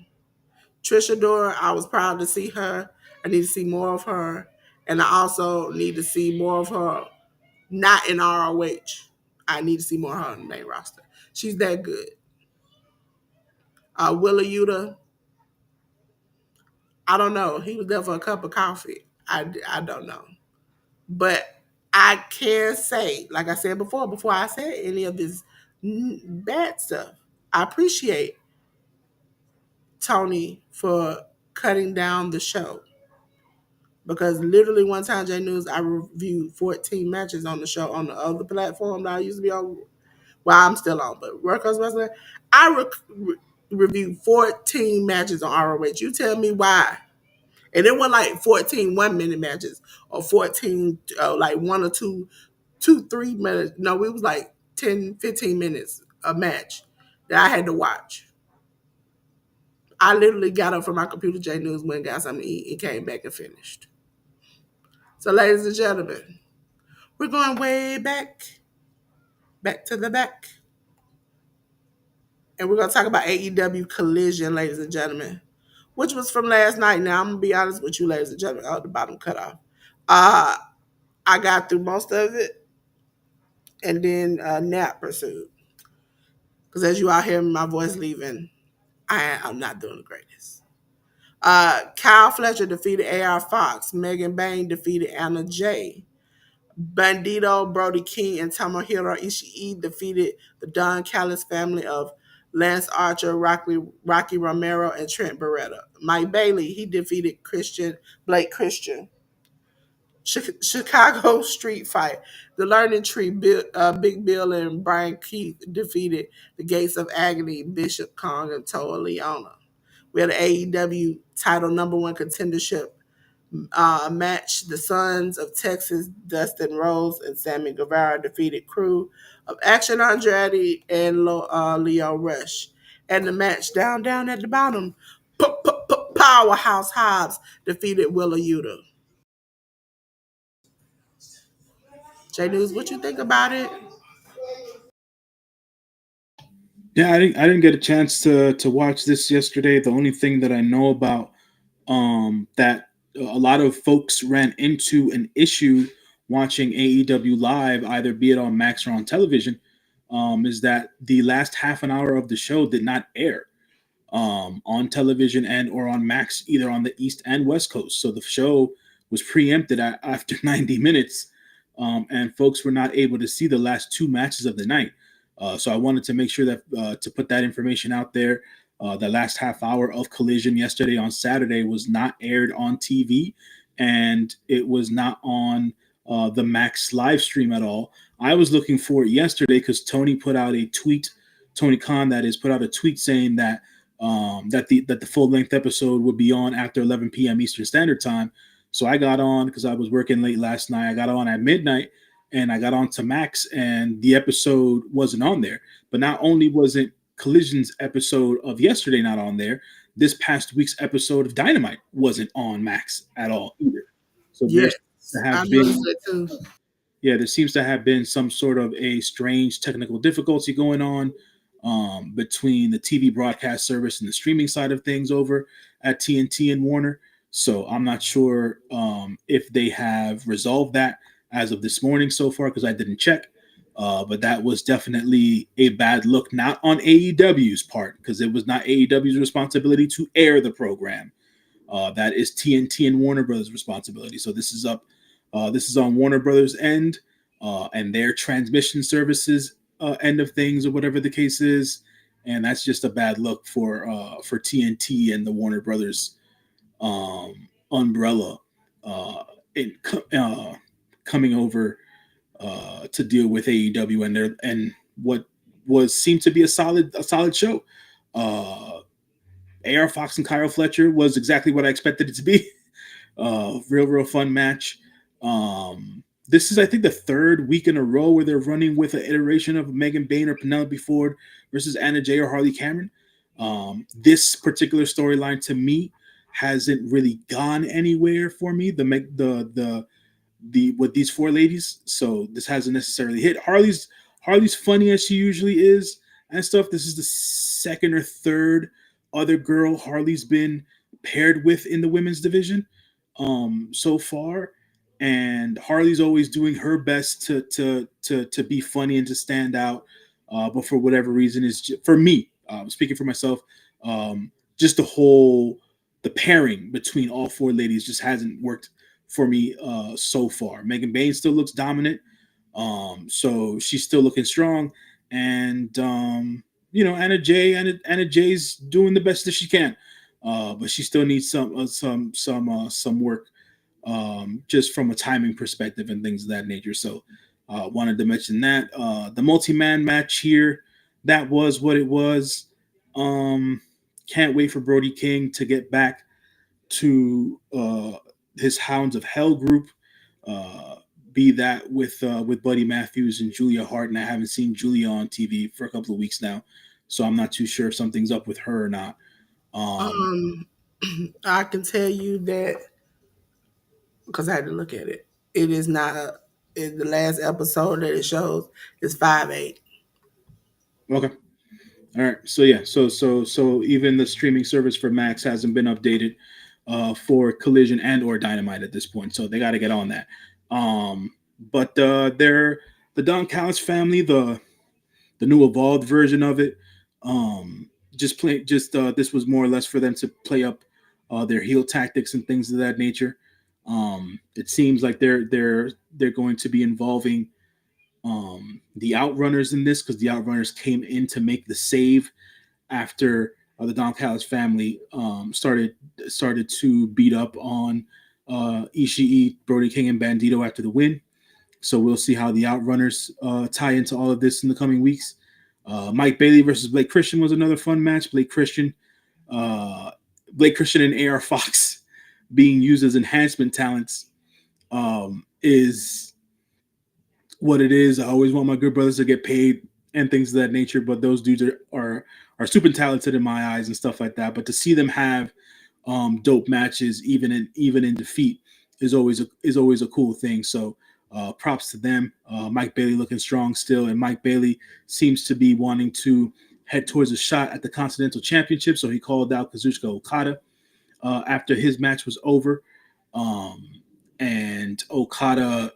Trisha Dora, I was proud to see her. I need to see more of her. And I also need to see more of her not in ROH. I need to see more of her on the main roster. She's that good. Willa Yuta, I don't know. He was there for a cup of coffee. I don't know. But I can say, like I said before I said any of this bad stuff, I appreciate Tony for cutting down the show. Because literally one time, J News, I reviewed 14 matches on the show on the other platform that I used to be on. Well, I'm still on, but Workers Wrestling, I reviewed 14 matches on ROH. You tell me why. And it wasn't like 14 1 minute matches or 14, like 1 or 2, 3 minutes. No, it was like 10, 15 minutes a match that I had to watch. I literally got up from my computer, J News, went and got something to eat, and came back and finished. So, ladies and gentlemen, we're going way back to the back. And we're going to talk about AEW Collision, ladies and gentlemen, which was from last night. Now, I'm going to be honest with you, ladies and gentlemen. Oh, the bottom cut off. I got through most of it, and then nap pursued. Because as you all hear my voice leaving, I'm not doing the greatest. Kyle Fletcher defeated AR Fox. Megan Bain defeated Anna Jay. Bandito, Brody King, and Tomohiro Ishii defeated the Don Callis family of Lance Archer, Rocky Romero, and Trent Beretta. Mike Bailey, he defeated Blake Christian. Chicago Street Fight. The Learning Tree, Big Bill and Brian Keith defeated the Gates of Agony, Bishop Kong, and Toa Leona. We had an AEW title #1 contendership match. The Sons of Texas, Dustin Rose and Sammy Guevara defeated Crew of Action Andretti and Leo Rush. And the match down at the bottom, Powerhouse Hobbs defeated Willa Yuta. J News, what you think about it? Yeah, I didn't get a chance to watch this yesterday. The only thing that I know about that a lot of folks ran into an issue watching AEW live, either be it on Max or on television, is that the last half an hour of the show did not air on television and or on Max, either on the East and West Coast. So the show was preempted after 90 minutes, and folks were not able to see the last two matches of the night. So I wanted to make sure that to put that information out there. The last half hour of Collision yesterday on Saturday was not aired on TV, and it was not on the Max live stream at all. I was looking for it yesterday because Tony put out a tweet. Tony Khan, that is, put out a tweet saying that that the full length episode would be on after 11 p.m. Eastern Standard Time. So I got on because I was working late last night. I got on at midnight and I got on to Max, and the episode wasn't on there. But not only wasn't Collision's episode of yesterday not on there, this past week's episode of Dynamite wasn't on Max at all either. So Yes, there's to I have noticed been that too. yeah, there seems to have been some sort of a strange technical difficulty going on between the TV broadcast service and the streaming side of things over at TNT and Warner. So I'm not sure if they have resolved that as of this morning so far, because I didn't check. But that was definitely a bad look, not on AEW's part, because it was not AEW's responsibility to air the program. That is TNT and Warner Brothers' responsibility. So this is up. This is on Warner Brothers' end and their transmission services end of things, or whatever the case is. and that's just a bad look for TNT and the Warner Brothers umbrella in coming over to deal with AEW and what was seemed to be a solid show. Uh, AR Fox and Kyle Fletcher was exactly what I expected it to be. Real fun match. This is, I think, the third week in a row where they're running with an iteration of Megan Bayne or Penelope Ford versus Anna Jay or Harley Cameron. This particular storyline to me hasn't really gone anywhere for me. The with these four ladies, so this hasn't necessarily hit. Harley's funny as she usually is and stuff. This is the second or third other girl Harley's been paired with in the women's division so far, and Harley's always doing her best to be funny and to stand out. But for whatever reason, for me, speaking for myself, just the pairing between all four ladies just hasn't worked for me so far. Megan Bayne still looks dominant, so she's still looking strong, and Anna Jay's doing the best that she can, but she still needs some work, just from a timing perspective and things of that nature. So, wanted to mention that the multi-man match here, that was what it was. Can't wait for Brody King to get back to his Hounds of Hell group. Uh, be that with Buddy Matthews and Julia Hart, and I haven't seen Julia on TV for a couple of weeks now, so I'm not too sure if something's up with her or not. Um, Um, I can tell you that because I had to look at it. It is not a. In the last episode that it shows is 5/8. okay, all right. So yeah, so even the streaming service for Max hasn't been updated for Collision and or Dynamite at this point, so they got to get on that. But they're the Don Callis family, the new evolved version of it. Just play, just this was more or less for them to play up their heel tactics and things of that nature. It seems like they're going to be involving the Outrunners in this because the Outrunners came in to make the save after the Don Callis family started to beat up on Ishii, Brody King, and Bandito after the win. So we'll see how the Outrunners tie into all of this in the coming weeks. Mike Bailey versus Blake Christian was another fun match. Uh, Blake Christian and AR Fox being used as enhancement talents is what it is. I always want my good brothers to get paid and things of that nature, but those dudes are super talented in my eyes and stuff like that. But to see them have dope matches, even in defeat, is always a cool thing. So props to them. Mike Bailey looking strong still, and Mike Bailey seems to be wanting to head towards a shot at the Continental Championship. So he called out Kazuchika Okada after his match was over, and Okada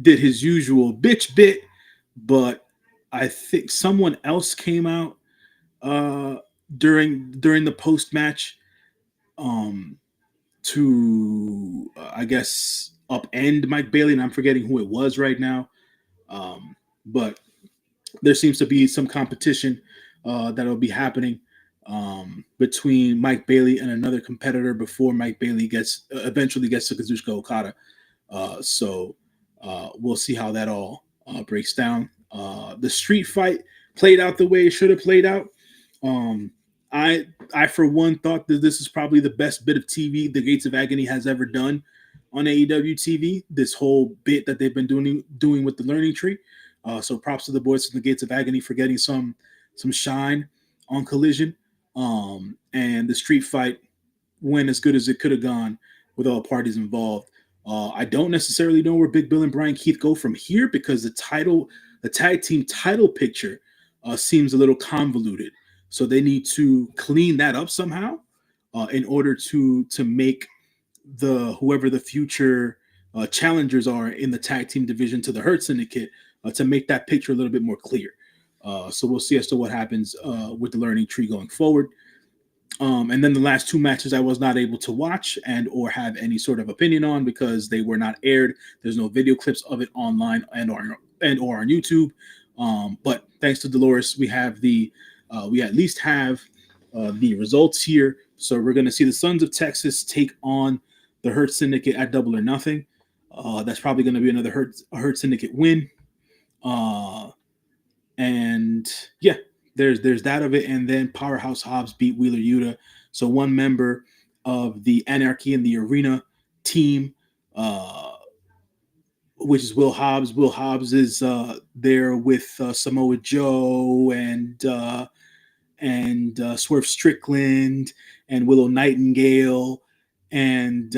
did his usual bitch bit, but I think someone else came out uh, during the post match um, to I guess upend Mike Bailey, and I'm forgetting who it was right now. But there seems to be some competition that'll be happening between Mike Bailey and another competitor before Mike Bailey eventually gets to Kazuchika Okada. So we'll see how that all breaks down. The street fight played out the way it should have played out. Um, I for one thought that this is probably the best bit of TV the Gates of Agony has ever done on AEW TV. This whole bit that they've been doing with the Learning Tree. So props to the boys from the Gates of Agony for getting some shine on Collision. And the street fight went as good as it could have gone with all parties involved. I don't necessarily know where Big Bill and Brian Keith go from here because the tag team title picture seems a little convoluted. So they need to clean that up somehow in order to make whoever the future challengers are in the tag team division to the Hurt Syndicate to make that picture a little bit more clear. So we'll see as to what happens with the Learning Tree going forward. And then the last two matches I was not able to watch and or have any sort of opinion on because they were not aired. There's no video clips of it online and or on YouTube. But thanks to Dolores, we have the We at least have the results here. So we're going to see the Sons of Texas take on the Hurt Syndicate at Double or Nothing. That's probably going to be another Hurt Syndicate win. Uh, and yeah, there's that of it. And then Powerhouse Hobbs beat Wheeler Yuta. So one member of the Anarchy in the Arena team, which is Will Hobbs. Will Hobbs is there with Samoa Joe and Swerve Strickland and Willow Nightingale and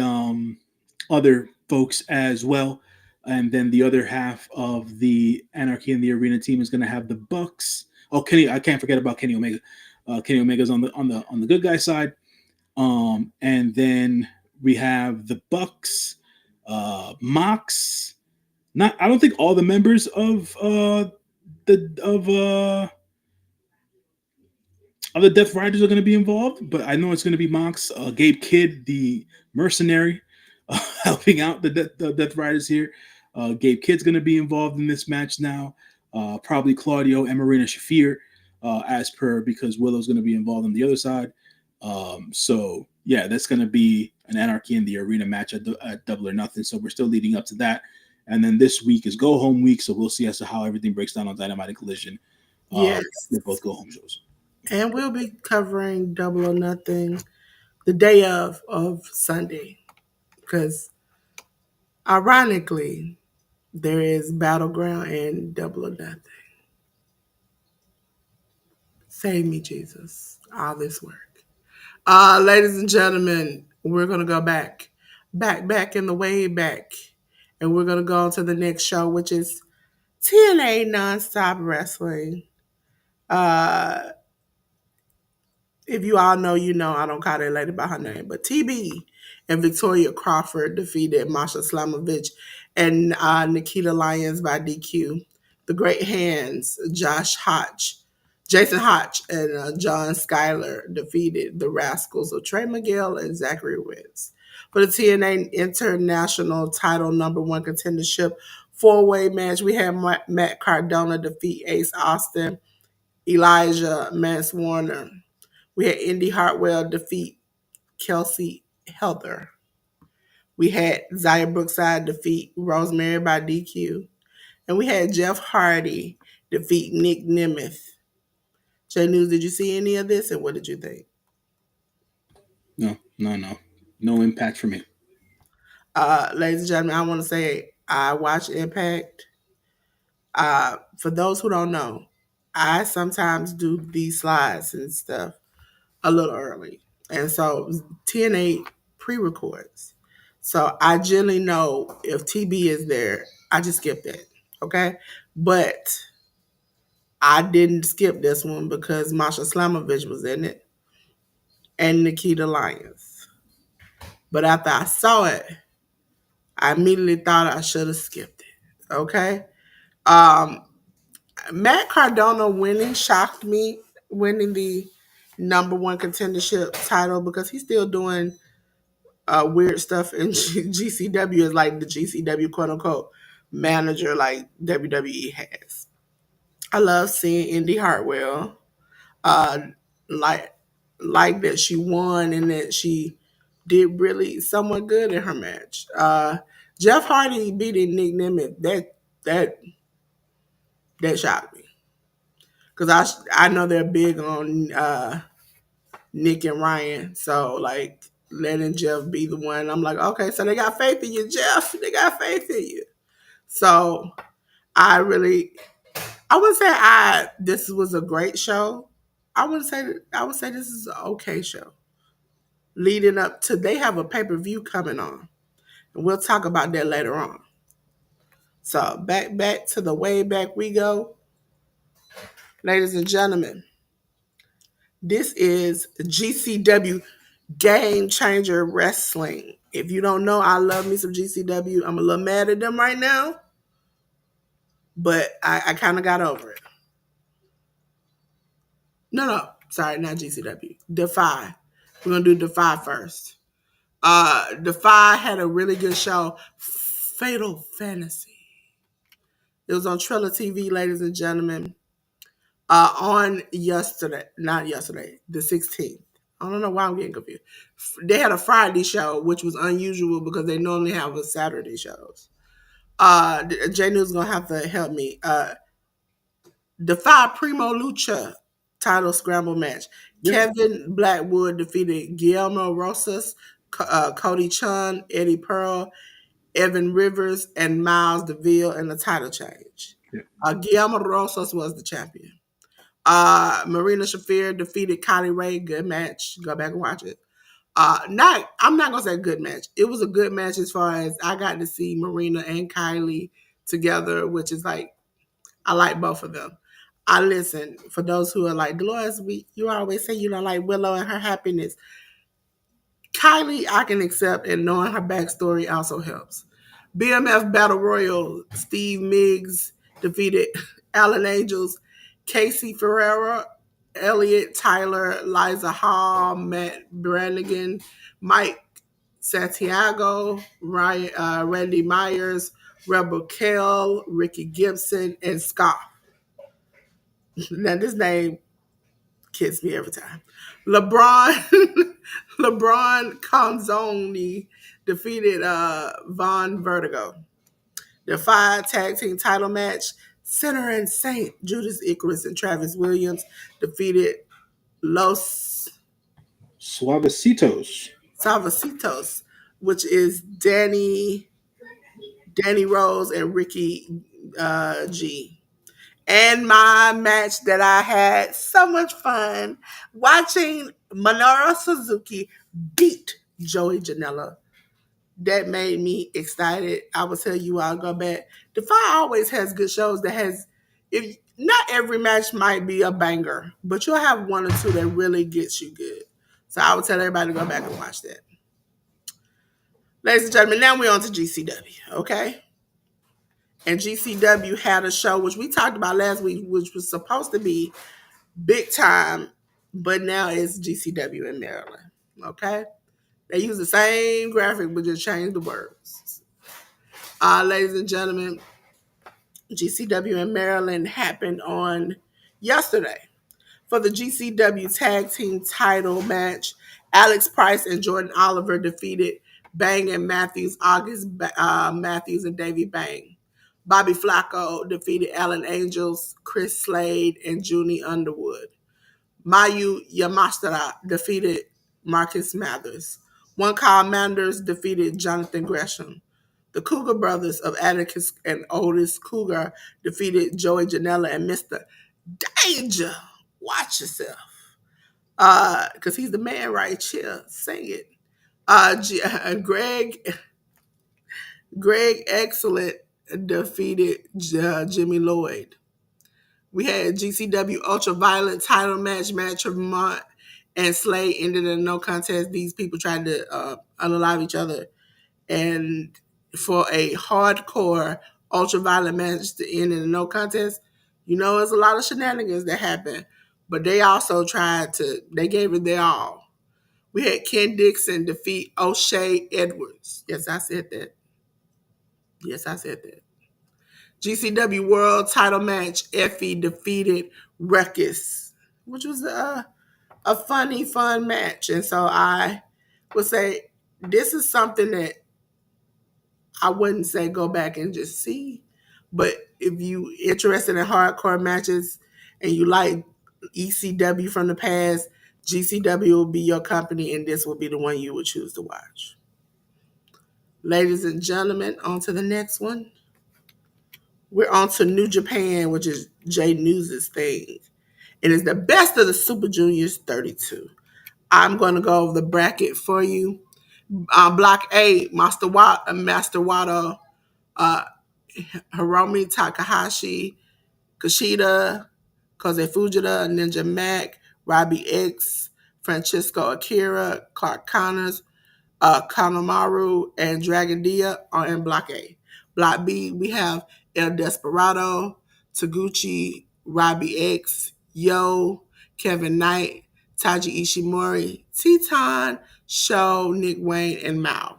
other folks as well. And then the other half of the Anarchy in the Arena team is going to have the Bucks. Oh, Kenny! I can't forget about Kenny Omega. Kenny Omega's on the good guy side. And then we have the Bucks, Mox. Not, I don't think all the members of the other Death Riders are going to be involved, but I know it's going to be Mox, Gabe Kidd, the mercenary, helping out the Death Riders here. Gabe Kidd's going to be involved in this match now. Probably Claudio and Marina Shafir, as per, because Willow's going to be involved on the other side. So yeah, that's going to be an Anarchy in the Arena match at Double or Nothing. So we're still leading up to that. And then this week is Go Home Week, so we'll see as to how everything breaks down on Dynamite and Collision. Yes. With both Go Home shows. And we'll be covering Double or Nothing the day of Sunday. Because ironically, there is Battleground and Double or Nothing. Save me, Jesus. All this work. Ladies and gentlemen, we're gonna go back in the way back. And we're gonna go on to the next show, which is TNA Nonstop Wrestling. Uh if you all know, you know, I don't call that lady by her name, but TB and Victoria Crawford defeated Masha Slamovich and Nikita Lyons by DQ. The Great Hands, Jason Hodge, and John Schuyler defeated the Rascals of Trey Miguel and Zachary Wentz. For the TNA International Title Number One Contendership four-way match, we had Matt Cardona defeat Ace Austin, Elijah Mance Warner. We had Indy Hartwell defeat Kelsey Heather. We had Zaya Brookside defeat Rosemary by DQ. And we had Jeff Hardy defeat Nick Nemeth. J News, did you see any of this and what did you think? No. No impact for me. Ladies and gentlemen, I want to say I watch Impact. For those who don't know, I sometimes do these slides and stuff a little early. And so TNA pre-records. So I generally know if TB is there, I just skip that. Okay. But I didn't skip this one because Masha Slamovich was in it and Nikita Lyons. But after I saw it, I immediately thought I should have skipped it. Okay. Um, Matt Cardona winning shocked me, winning the number one contendership title because he's still doing weird stuff in GCW is like the GCW quote unquote manager like WWE has. I love seeing Indy Hartwell. Uh, like that she won and that she did really somewhat good in her match. Jeff Hardy beating Nick Nemeth that that shocked me because I know they're big on Nick and Ryan, so like letting Jeff be the one. I'm like, okay, so they got faith in you, Jeff. They got faith in you. So I really, I would say this was a great show. I would say this is an okay show. Leading up to they have a pay-per-view coming on. And we'll talk about that later on. So back to the way back we go. Ladies and gentlemen, this is GCW Game Changer Wrestling. If you don't know, I love me some GCW. I'm a little mad at them right now, but I kind of got over it. No, sorry, not GCW. Defy. We're gonna do Defy first. Defy had a really good show. Fatal Fantasy. It was on Triller TV, ladies and gentlemen. On yesterday, not yesterday, the 16th. I don't know why I'm getting confused. They had a Friday show, which was unusual because they normally have a Saturday shows. J News gonna have to help me. Defy Primo Lucha title scramble match. Yep. Kevin Blackwood defeated Guillermo Rosas, Cody Chun, Eddie Pearl, Evan Rivers, and Miles DeVille in the title change. Yep. Guillermo Rosas was the champion. Marina Shafir defeated Kylie Ray. Good match. Go back and watch it. Not I'm not gonna say good match. It was a good match as far as I got to see Marina and Kylie together, which is like I like both of them. I listen for those who are like Dolores. You always say you don't like Willow and her happiness. Kylie, I can accept, and knowing her backstory also helps. BMF Battle Royal, Steve Miggs defeated Alan Angels, Casey Ferreira, Elliot Tyler, Liza Hall, Matt Brannigan, Mike Santiago, Randy Myers, Rebel Kell, Ricky Gibson, and Scott. Now this name gets me every time. LeBron LeBron Conzoni defeated Von Vertigo. The 5 tag team title match, Sinner and Saint, Judas Icarus and Travis Williams defeated Los Suavecitos. Salvacitos, which is Danny Rose and Ricky G. And my match that I had so much fun watching Minoru Suzuki beat Joey Janela. That made me excited. I will tell you, I'll go back. Defy always has good shows that has, if not every match might be a banger, but you'll have one or two that really gets you good. So I would tell everybody to go back and watch that. Ladies and gentlemen, now we're on to GCW, okay? And GCW had a show which we talked about last week, which was supposed to be big time, but now it's GCW in Maryland. Okay, they use the same graphic but just change the words. Ladies and gentlemen, GCW in Maryland happened on yesterday for the GCW Tag Team Title match. Alex Price and Jordan Oliver defeated Bang and Matthews, August Matthews and Davey Bang. Bobby Flacco defeated Alan Angels, Chris Slade, and Junie Underwood. Mayu Yamashita defeated Marcus Mathers. One Kyle Manders defeated Jonathan Gresham. The Cougar brothers of Atticus and Otis Cougar defeated Joey Janela and Mr. Danger. Watch yourself. Because he's the man right here. Sing it. Greg Excellent defeated Jimmy Lloyd. We had GCW Ultraviolet title match. Matt Tremont and Slade ended in no contest. These people tried to unalive each other. And for a hardcore Ultraviolet match to end in a no contest, you know, there's a lot of shenanigans that happen. But they also they gave it their all. We had Ken Dixon defeat O'Shea Edwards. Yes, I said that. Yes, I said that. GCW World Title match. Effie defeated Ruckus, which was a funny, fun match. And so I would say this is something that I wouldn't say go back and just see. But if you interested in hardcore matches and you like ECW from the past, GCW will be your company and this will be the one you would choose to watch. Ladies and gentlemen, on to the next one. We're on to New Japan, which is Jay News's thing. It is the best of the Super Juniors 32. I'm going to go over the bracket for you. Block A, Master Wado, uh, Hiromi Takahashi, Kushida, Koze Fujita, Ninja Mac, Robbie X, Francisco Akira, Clark Connors, Kanemaru, and Dragon Dia are in Block A. Block B, we have El Desperado, Taguchi, Robbie X, Yo, Kevin Knight, Taji Ishimori, Teton, Sho, Nick Wayne, and Mao.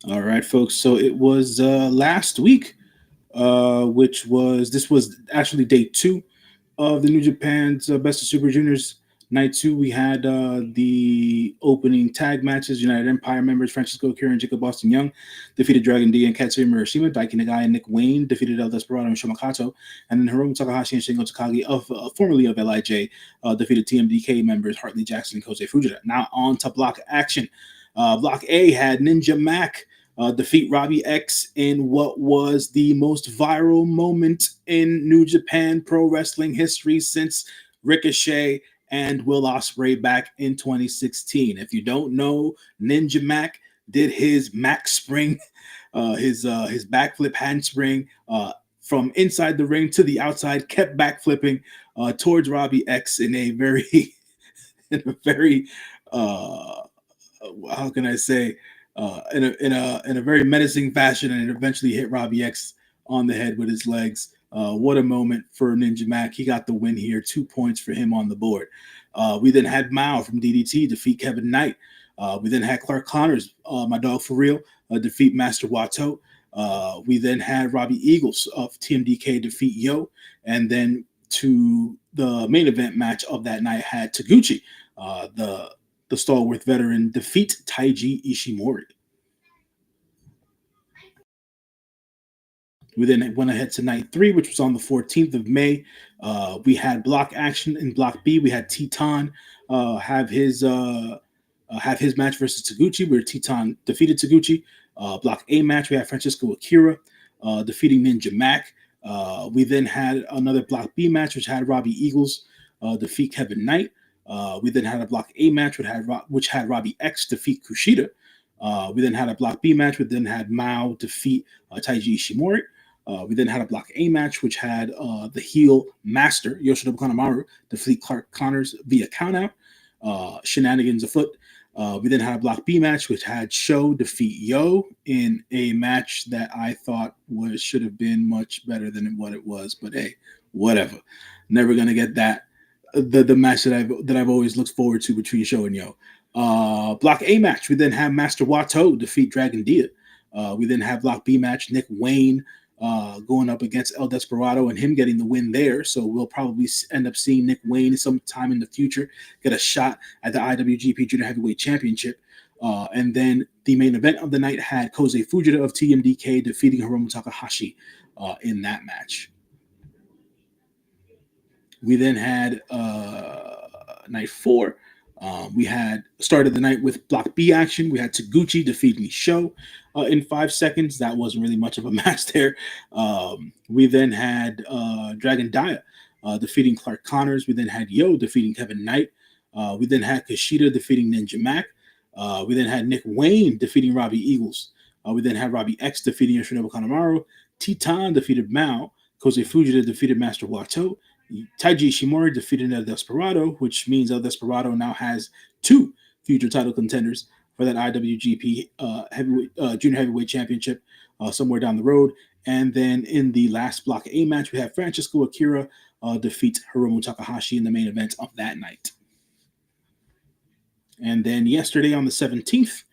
All right, folks. So it was last week. which was this was actually day two of the New Japan's Best of Super Juniors. Night two, we had the opening tag matches. United Empire members Francisco Akira and Jacob Boston Young defeated Dragon D and Katsuya Murashima. Daiki Nagai and Nick Wayne defeated El Desperado and Shomakato. And then Hiromu Takahashi and Shingo Takagi, formerly of LIJ, defeated TMDK members Hartley Jackson and Kosei Fujita. Now on to block action. Block A had Ninja Mac defeat Robbie X in what was the most viral moment in New Japan Pro Wrestling history since Ricochet and Will Ospreay back in 2016. If you don't know, Ninja Mac did his Mac spring, his backflip handspring from inside the ring to the outside, kept backflipping towards Robbie X in a very, in a very, how can I say, in a very menacing fashion, and it eventually hit Robbie X on the head with his legs. What a moment for Ninja Mac. He got the win here. 2 points for him on the board. We then had Mao from DDT defeat Kevin Knight. We then had Clark Connors, my dog for real, defeat Master Wato. We then had Robbie Eagles of TMDK defeat Yo. And then to the main event match of that night had Taguchi, the stalwart veteran, defeat Taiji Ishimori. We then went ahead to night three, which was on the 14th of May. We had block action in block B. We had Teton have his match versus Taguchi, where Teton defeated Taguchi. Block A match, we had Francisco Akira defeating Ninja Mac. We then had another block B match, which had Robbie Eagles defeat Kevin Knight. We then had a block A match, which had Robbie X defeat Kushida. We then had a block B match, which then had Mao defeat Taiji Ishimori. We then had a block A match, which had the heel master, Yoshinobu Kanemaru, defeat Clark Connors via countout. Shenanigans afoot. We then had a block B match, which had Sho defeat Yo in a match that I thought should have been much better than what it was. But hey, whatever. Never gonna get that. The match that I've always looked forward to between Sho and Yo. Block A match, we then have Master Wato defeat Dragon Dia. We then have block B match, Nick Wayne going up against El Desperado and him getting the win there. So we'll probably end up seeing Nick Wayne sometime in the future get a shot at the IWGP Junior Heavyweight Championship. And then the main event of the night had Kosei Fujita of TMDK defeating Hiromu Takahashi in that match. We then had night four. We had started the night with block B action. We had Taguchi defeating Sho in 5 seconds. That wasn't really much of a match there. We then had Dragon Dia defeating Clark Connors. We then had Yo defeating Kevin Knight. We then had Kushida defeating Ninja Mac. We then had Nick Wayne defeating Robbie Eagles. We then had Robbie X defeating Yoshinobu Kanemaru. Teton defeated Mao. Kosei Fujita defeated Master Wato. Taiji Ishimori defeated El Desperado, which means El Desperado now has 2 future title contenders for that IWGP Junior Heavyweight Championship somewhere down the road. And then in the last block A match, we have Francisco Akira defeat Hiromu Takahashi in the main event of that night. And then yesterday on the 17th,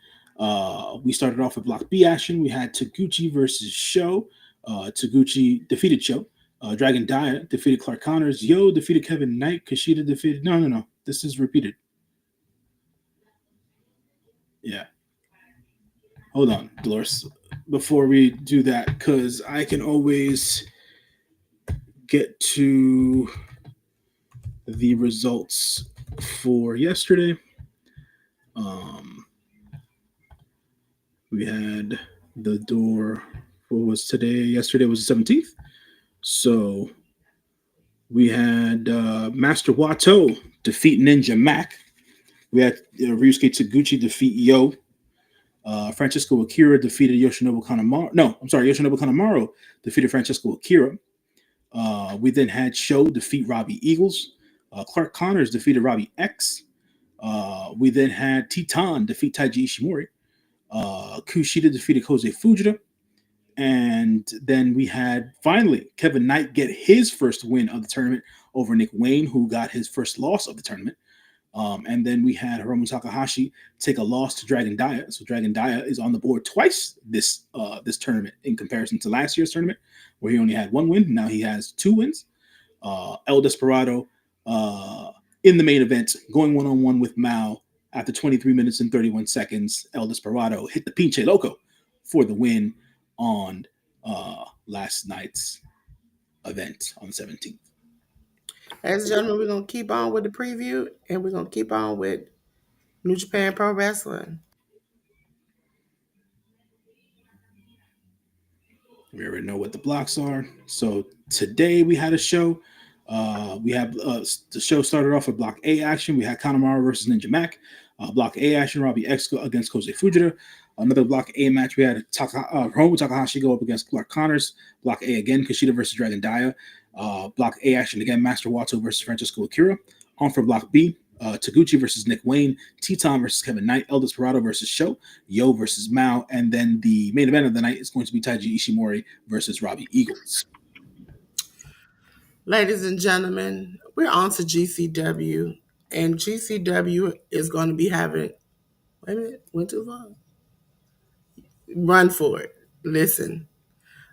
we started off with block B action. We had Taguchi versus Sho. Taguchi defeated Sho. Dragon Dia defeated Clark Connors. Yo defeated Kevin Knight. Kushida defeated... No. This is repeated. Yeah. Hold on, Delores. Before we do that, because I can always get to the results for yesterday. We had the door... What was today? Yesterday was the 17th. So we had Master Wato defeat Ninja Mac. We had Ryusuke Taguchi defeat Yo. Francisco Akira defeated Yoshinobu Kanemaru. No, I'm sorry. Yoshinobu Kanemaru defeated Francisco Akira. We then had Sho defeat Robbie Eagles. Clark Connors defeated Robbie X. We then had Teton defeat Taiji Ishimori. Kushida defeated Kosei Fujita. And then we had finally Kevin Knight get his first win of the tournament over Nick Wayne, who got his first loss of the tournament. And then we had Hiromu Takahashi take a loss to Dragon Dia. So Dragon Dia is on the board twice this tournament in comparison to last year's tournament, where he only had one win. Now he has two wins. El Desperado in the main event, going one on one with Mao after 23 minutes and 31 seconds. El Desperado hit the Pinche Loco for the win on last night's event on the 17th. Ladies and gentlemen, we're gonna keep on with the preview, and we're gonna keep on with New Japan Pro Wrestling. We already know what the blocks are. So today we had a show. We have the show started off with Block A action. We had Kanemaru versus Ninja Mac. Block A action, Robbie X against Kosei Fujita. Another Block A match, we had Hiromu Takahashi go up against Clark Connors. Block A again, Kushida versus Dragon Dia. Block A action again, Master Wato versus Francesco Akira. On for Block B, Taguchi versus Nick Wayne, Teton versus Kevin Knight, El Desperado versus Sho, Yo versus Mao, and then the main event of the night is going to be Taiji Ishimori versus Robbie Eagles. Ladies and gentlemen, we're on to GCW, and GCW is going to be having. Wait a minute, went too far. Run for it. Listen,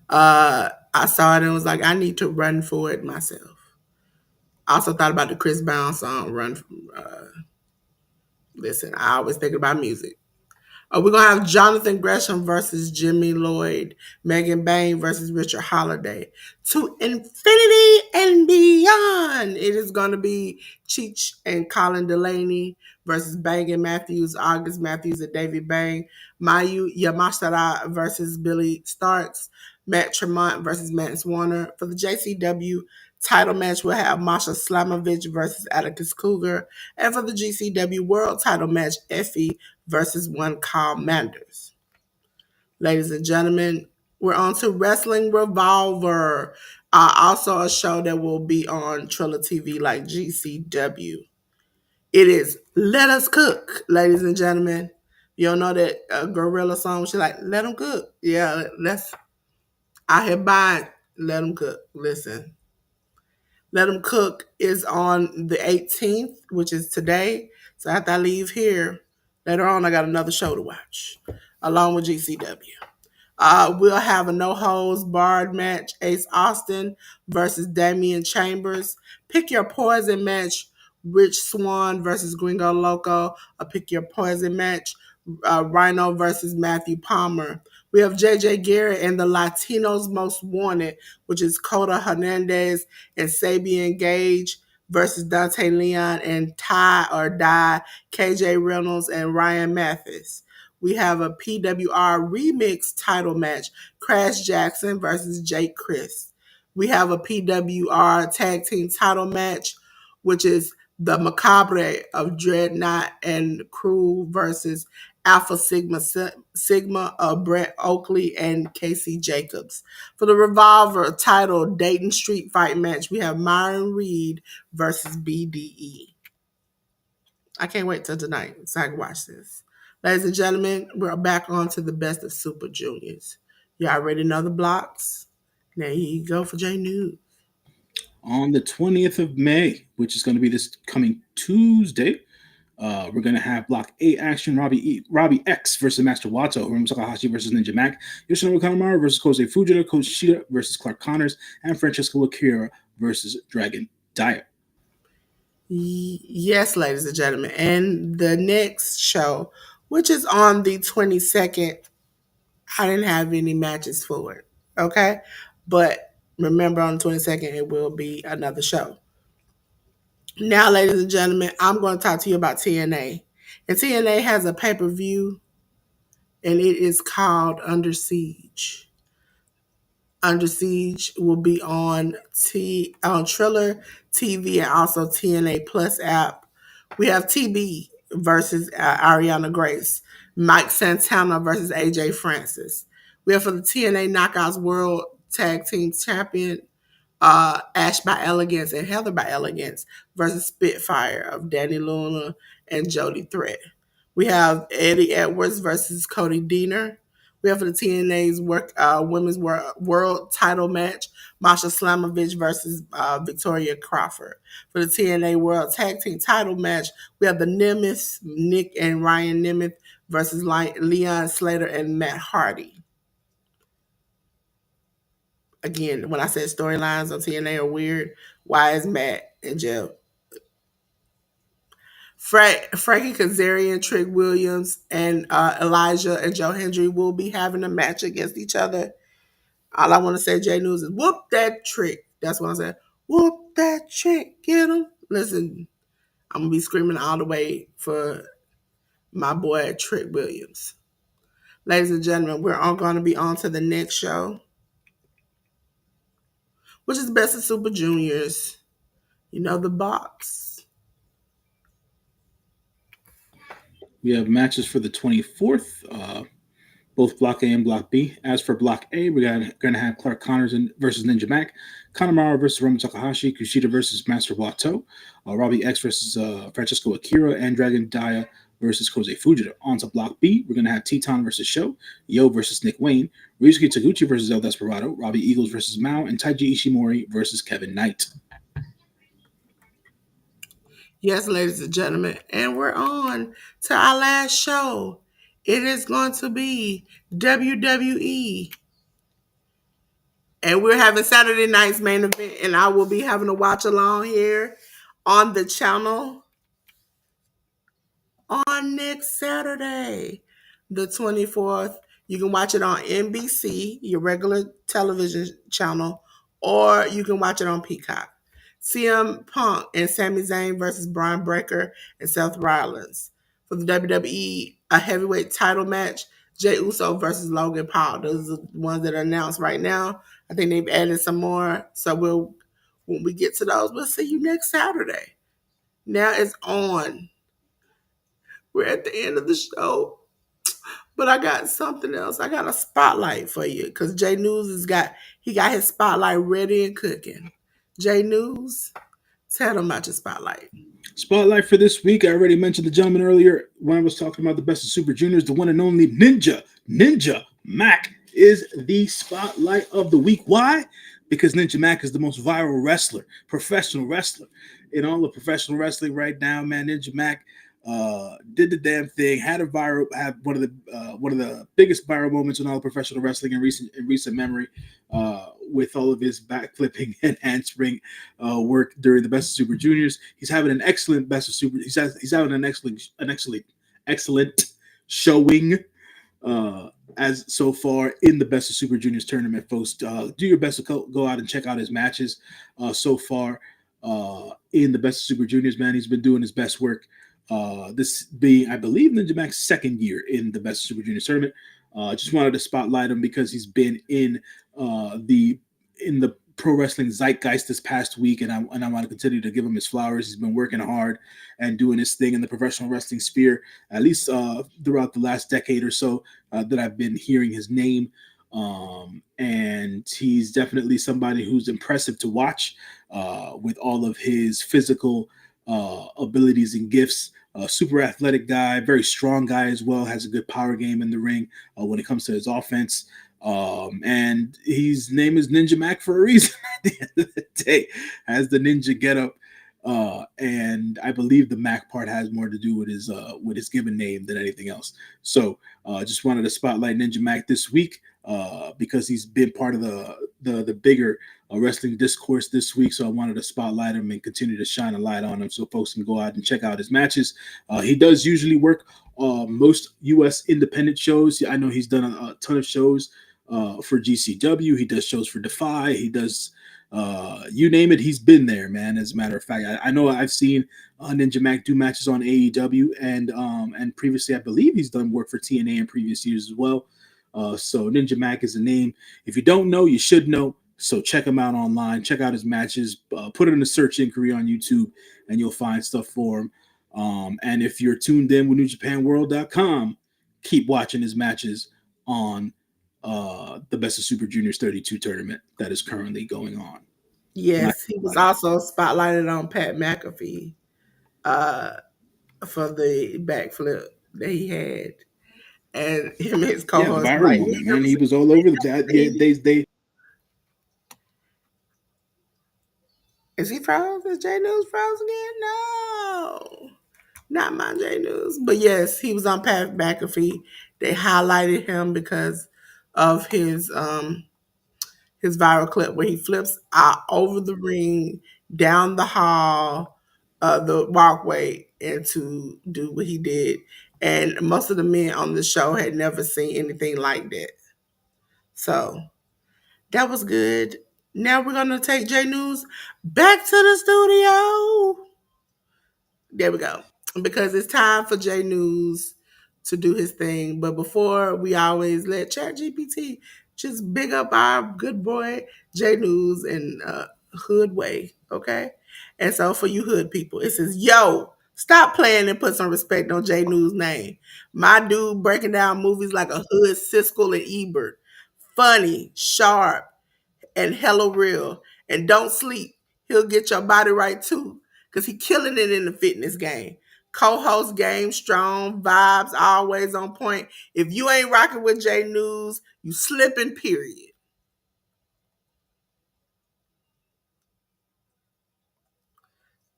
I saw it and was like, I need to run for it myself. I also thought about the Chris Brown song, "Run." Listen, I always think about music. We're going to have Jonathan Gresham versus Jimmy Lloyd, Megan Bain versus Richard Holiday. To infinity and beyond. It is going to be Cheech and Colin Delaney versus Bang and Matthews, August Matthews and David Bang. Mayu Yamashita versus Billy Starks. Matt Tremont versus Matt Warner. For the JCW title match, we'll have Masha Slamovich versus Atticus Cougar. And for the GCW World title match, Effie versus one Kyle Manders. Ladies and gentlemen, we're on to Wrestling Revolver. Also a show that will be on Triller TV like GCW. It is Let Us Cook, ladies and gentlemen. You don't know that gorilla song? She's like, let them cook. Yeah, let's. I have buying Let Them Cook. Listen. Let Them Cook is on the 18th, which is today. So after I leave here, later on, I got another show to watch, along with GCW. We'll have a no holds barred match: Ace Austin versus Damian Chambers. Pick your poison match: Rich Swan versus Gringo Loco. A pick your poison match: Rhino versus Matthew Palmer. We have JJ Garrett and the Latinos Most Wanted, which is Coda Hernandez and Sabian Gage versus Dante Leon and Ty or Die, KJ Reynolds and Ryan Mathis. We have a PWR remix title match, Crash Jackson versus Jake Chris. We have a PWR tag team title match, which is the Macabre of Dreadnought and Crew versus Alpha Sigma of Brett Oakley and Casey Jacobs. For the Revolver title Dayton Street Fight match, we have Myron Reed versus BDE. I can't wait till tonight so I can watch this. Ladies and gentlemen, we're back on to the best of Super Juniors. You already know the blocks. Now here you go for J News. On the 20th of May, which is going to be this coming Tuesday, we're going to have Block A action, Robbie X versus Master Wato, Hiromu Takahashi versus Ninja Mac, Yoshinori Kanemaru versus Kosei Fujita, Kushida versus Clark Connors, and Francesco Akira versus Dragon Dia. Yes, ladies and gentlemen. And the next show, which is on the 22nd, I didn't have any matches for it. Okay? But remember, on the 22nd, it will be another show. Now, ladies and gentlemen, I'm going to talk to you about TNA. And TNA has a pay per view, and it is called Under Siege. Under Siege will be on Triller TV and also TNA Plus app. We have TB versus Ariana Grace, Mike Santana versus AJ Francis. We have for the TNA Knockouts World Tag Team Champion Ash by Elegance and Heather by Elegance versus Spitfire of Danny Luna and Jody Threat. We have Eddie Edwards versus Cody Deaner. We have for the TNA's women's world title match, Masha Slamovich versus Victoria Crawford. For the TNA World Tag Team title match, we have the Nemeth, Nick and Ryan Nemeth versus Leon Slater and Matt Hardy. Again, when I said storylines on TNA are weird, why is Matt and Jeff? Frankie Kazarian, Trick Williams, and Elijah and Joe Hendry will be having a match against each other. All I want to say, Jay News, is whoop that trick. That's what I said. Whoop that trick. Get him. Listen, I'm going to be screaming all the way for my boy, Trick Williams. Ladies and gentlemen, we're all going to be on to the next show, which is Best of Super Juniors. You know, the box. We have matches for the 24th. Both Block A and Block B. As for Block A, we're going to have Clark Connors versus Ninja Mac, Kanemaru versus Roman Takahashi, Kushida versus Master Wato, Robbie X versus Francesco Akira, and Dragon Dia versus Kosei Fujita. On to Block B, we're going to have Teton versus Sho, Yo versus Nick Wayne, Ryusuke Taguchi versus El Desperado, Robbie Eagles versus Mao, and Taiji Ishimori versus Kevin Knight. Yes, ladies and gentlemen, and we're on to our last show. It is going to be WWE. And we're having Saturday night's main event, and I will be having a watch along here on the channel on next Saturday, the 24th. You can watch it on NBC, your regular television channel, or you can watch it on Peacock. CM Punk and Sami Zayn versus Braun Breaker and Seth Rollins. For the WWE, a heavyweight title match, Jey Uso versus Logan Paul. Those are the ones that are announced right now. I think they've added some more. So when we get to those, we'll see you next Saturday. Now it's on. We're at the end of the show. But I got something else. I got a spotlight for you because Jay News got his spotlight ready and cooking. Jay News, tell them about your spotlight. Spotlight for this week. I already mentioned the gentleman earlier when I was talking about the best of Super Juniors. The one and only Ninja Mac is the spotlight of the week. Why? Because Ninja Mac is the most viral wrestler, professional wrestler in all of professional wrestling right now. Man, Ninja Mac did the damn thing. Had one of the biggest viral moments in all of professional wrestling in recent memory. With all of his backflipping and handspring work during the Best of Super Juniors. He's having an excellent Best of Super. He's having an excellent showing as so far in the Best of Super Juniors tournament. Folks, do your best to go out and check out his matches so far in the Best of Super Juniors. Man, he's been doing his best work. This being, I believe, Ninja Mac's second year in the Best of Super Juniors tournament. Just wanted to spotlight him because he's been in the pro wrestling zeitgeist this past week, and I want to continue to give him his flowers. He's been working hard and doing his thing in the professional wrestling sphere, at least throughout the last decade or so that I've been hearing his name. And he's definitely somebody who's impressive to watch with all of his physical abilities and gifts. Super athletic guy, very strong guy as well, has a good power game in the ring when it comes to his offense. And his name is Ninja Mac for a reason at the end of the day, has the ninja getup. And I believe the Mac part has more to do with his given name than anything else. So just wanted to spotlight Ninja Mac this week because he's been part of the bigger wrestling discourse this week. So I wanted to spotlight him and continue to shine a light on him so folks can go out and check out his matches. He does usually work most U.S. independent shows. I know he's done a ton of shows for GCW. He does shows for Defy. He does you name it, he's been there, man. As a matter of fact, I know I've seen Ninja Mac do matches on AEW, and previously I believe he's done work for TNA in previous years as well. So Ninja Mac is a name. If you don't know, you should know. So check him out online. Check out his matches. Put it in a search inquiry on YouTube, and you'll find stuff for him. And if you're tuned in with NewJapanWorld.com, keep watching his matches on the Best of Super Juniors 32 tournament that is currently going on. Yes, he was also spotlighted on Pat McAfee for the backflip that he had. and him and his Yeah, the co-host viral like, "We moment, man. never He seen was all we over never that. Yeah, seen they Is he froze? Is J News froze again? No, not my J News. But yes, he was on Pat McAfee. They highlighted him because of his viral clip where he flips out over the ring, down the hall, the walkway, and to do what he did. And most of the men on the show had never seen anything like that. So that was good. Now we're gonna take J News back to the studio. There we go. Because it's time for J News to do his thing. But before we always let Chat GPT just big up our good boy J News in hood way. Okay. And so for you hood people, it says, yo, stop playing and put some respect on J News' name. My dude breaking down movies like a hood Siskel and Ebert. Funny, sharp, and hella real. And don't sleep. He'll get your body right too. Cause he killing it in the fitness game. Co-host game strong, vibes always on point. If you ain't rocking with J News, you slipping, period.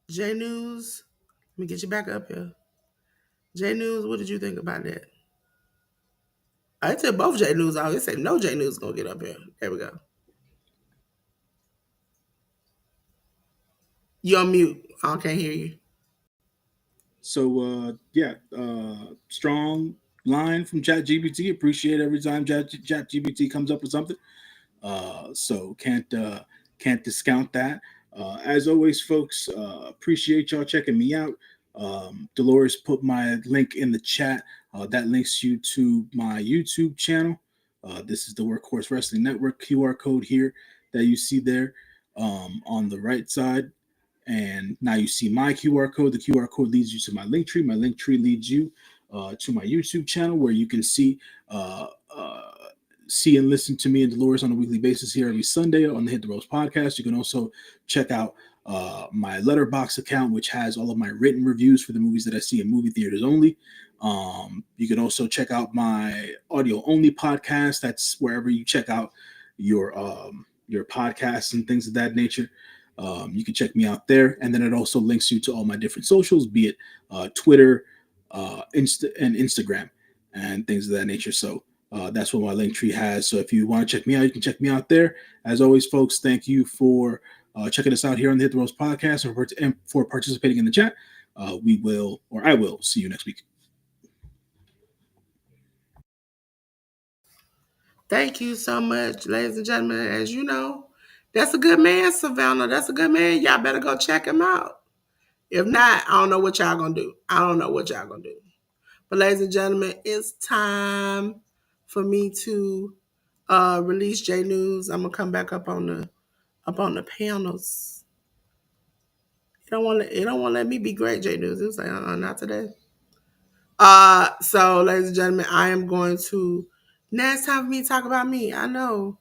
J News, let me get you back up here. J News, what did you think about that? I took both J News out. They said no J News gonna get up here. There we go. You on mute. I can't hear you. So yeah, strong line from ChatGPT. Appreciate every time ChatGPT comes up with something. So can't discount that. As always, folks, appreciate y'all checking me out. Dolores put my link in the chat. That links you to my YouTube channel. This is the Workhorse Wrestling Network QR code here that you see there on the right side. And now you see my QR code. The QR code leads you to my link tree. My link tree leads you to my YouTube channel where you can uh, uh, see and listen to me and Dolores on a weekly basis here every Sunday on the Hit the Roast podcast. You can also check out my Letterbox account, which has all of my written reviews for the movies that I see in movie theaters only. You can also check out my audio only podcast. That's wherever you check out your podcasts and things of that nature. You can check me out there, and then it also links you to all my different socials, be it Twitter, and Instagram, and things of that nature. So that's what my link tree has. So if you want to check me out, you can check me out there. As always, folks, thank you for checking us out here on the Hit the Roast podcast and for participating in the chat. I will see you next week. Thank you so much, ladies and gentlemen. As you know, that's a good man, Savannah. That's a good man. Y'all better go check him out. If not, I don't know what y'all gonna do. I don't know what y'all gonna do. But ladies and gentlemen, it's time for me to release J News. I'm gonna come back up on the panels. It don't want to let me be great, J News. It was like, not today. So ladies and gentlemen, I am going to now it's time for me to talk about me. I know.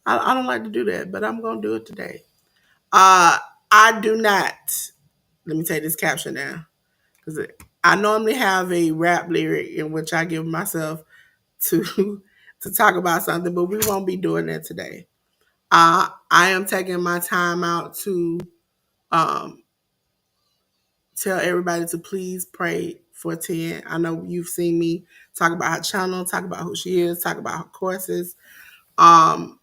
I don't like to do that, but I'm gonna do it today. Uh I do not. Let me take this caption down. Because I normally have a rap lyric in which I give myself to to talk about something, but we won't be doing that today. I am taking my time out to um, tell everybody to please pray for 10. I know you've seen me talk about her channel, talk about who she is, talk about her courses, um,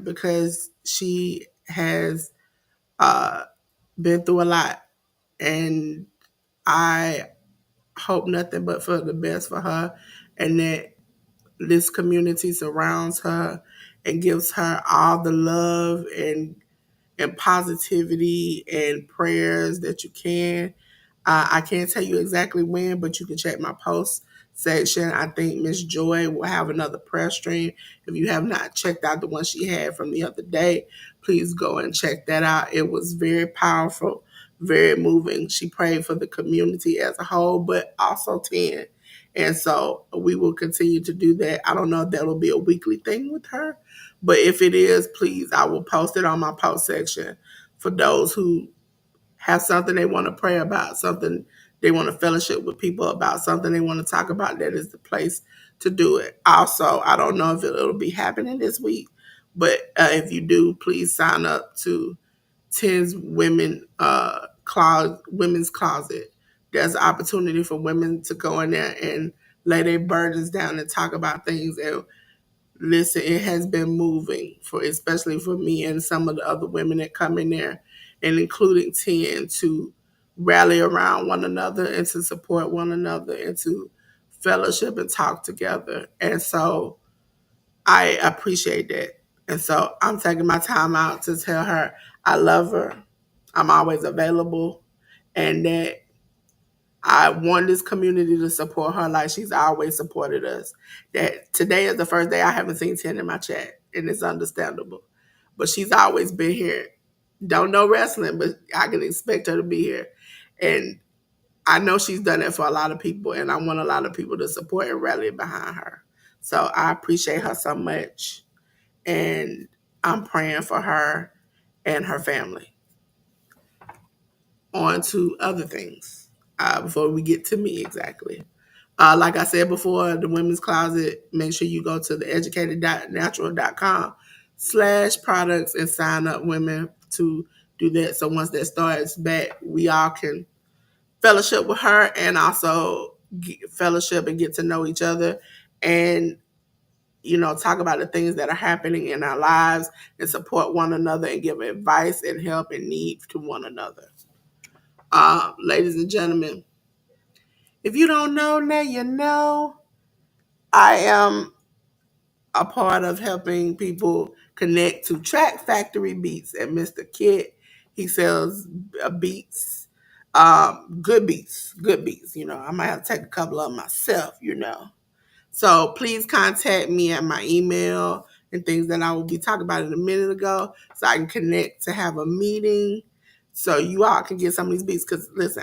because she has uh, been through a lot. And I hope nothing but for the best for her and that this community surrounds her and gives her all the love and positivity and prayers that you can. I can't tell you exactly when, but you can check my post section. I think Miss Joy will have another prayer stream. If you have not checked out the one she had from the other day, please go and check that out. It was very powerful, very moving. She prayed for the community as a whole, but also 10. And so we will continue to do that. I don't know if that'll be a weekly thing with her, but if it is, please, I will post it on my post section for those who have something they want to pray about, something they want to fellowship with people about something they want to talk about, that is the place to do it. Also, I don't know if it'll be happening this week, but if you do, please sign up to Ten's women's closet. There's an opportunity for women to go in there and lay their burdens down and talk about things. And listen, it has been moving for, especially for me and some of the other women that come in there, and including Ten, to rally around one another and to support one another and to fellowship and talk together. And so I appreciate that. And so I'm taking my time out to tell her I love her. I'm always available, and that I want this community to support her like she's always supported us. That today is the first day I haven't seen Ten in my chat, and it's understandable. But she's always been here. Don't know wrestling, but I can expect her to be here. And I know she's done it for a lot of people, and I want a lot of people to support and rally behind her. So I appreciate her so much, and I'm praying for her and her family. On to other things before we get to me exactly. Like I said before, the women's closet, make sure you go to the educated.natural.com/products and sign up women to do that. So once that starts back, we all can fellowship with her and also fellowship and get to know each other, and talk about the things that are happening in our lives and support one another and give advice and help and need to one another. Ladies and gentlemen, if you don't know now, you know. I am a part of helping people connect to Track Factory Beats and Mr. Kit. He sells beats, good beats, good beats. I might have to take a couple of them myself. So please contact me at my email and things that I will be talking about in a minute ago, so I can connect to have a meeting so you all can get some of these beats. Because listen,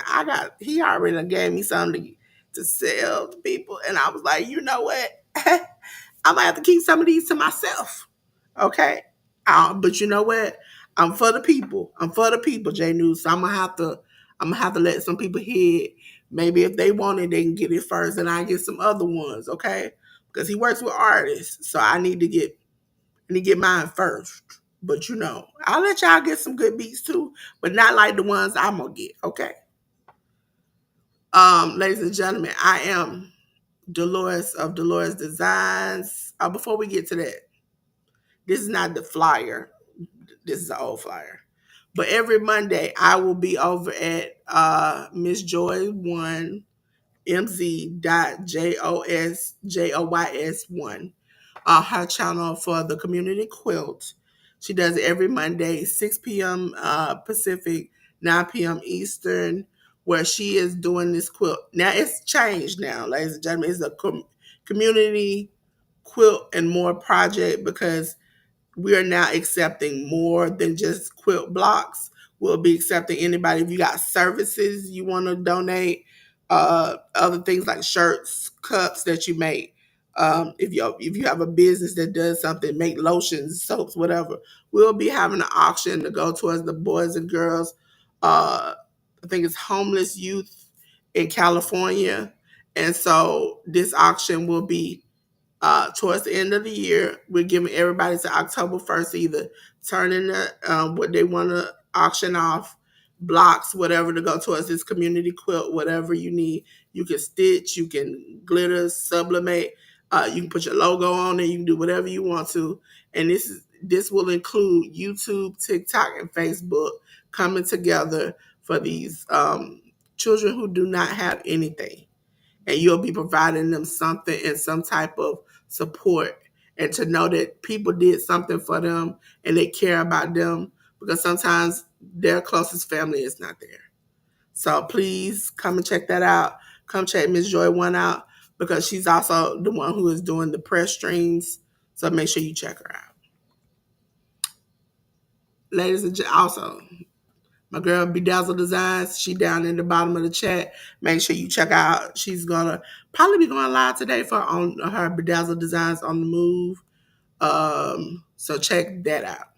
he already done gave me something to sell to people, and I was like, you know what? I might have to keep some of these to myself. Okay. But you know what? I'm for the people. I'm for the people, J News. So I'm gonna have to let some people hear it. Maybe if they want it, they can get it first, and I get some other ones, okay? Because he works with artists, so I need to get mine first. But I'll let y'all get some good beats too, but not like the ones I'm gonna get, okay? Ladies and gentlemen, I am Dolores of Dolores Designs. Before we get to that, this is not the flyer. This is an old flyer. But every Monday, I will be over at Miss Joy One MZ.JOSJOYS1, her channel for the community quilt. She does it every Monday, 6 p.m. Pacific, 9 p.m. Eastern, where she is doing this quilt. Now it's changed now, ladies and gentlemen. It's a community quilt and more project, because we are now accepting more than just quilt blocks. We'll be accepting anybody. If you got services you want to donate, other things like shirts, cups that you make. If you have a business that does something, make lotions, soaps, whatever, we'll be having an auction to go towards the boys and girls. I think it's homeless youth in California, and so this auction will be towards the end of the year. We're giving everybody to October 1st to either turn in what they want to auction off, blocks, whatever, to go towards this community quilt, whatever you need. You can stitch, you can glitter, sublimate, you can put your logo on it, you can do whatever you want to. And this will include YouTube, TikTok, and Facebook coming together for these children who do not have anything, and you'll be providing them something and some type of support, and to know that people did something for them and they care about them, because sometimes their closest family is not there. So please come and check that out. Come check Miss Joy One out, because she's also the one who is doing the press streams. So make sure you check her out. Ladies and gentlemen, also, my girl Bedazzle Designs, she down in the bottom of the chat. Make sure you check out. She's gonna probably be going live today for on her Bedazzle Designs on the Move. So check that out.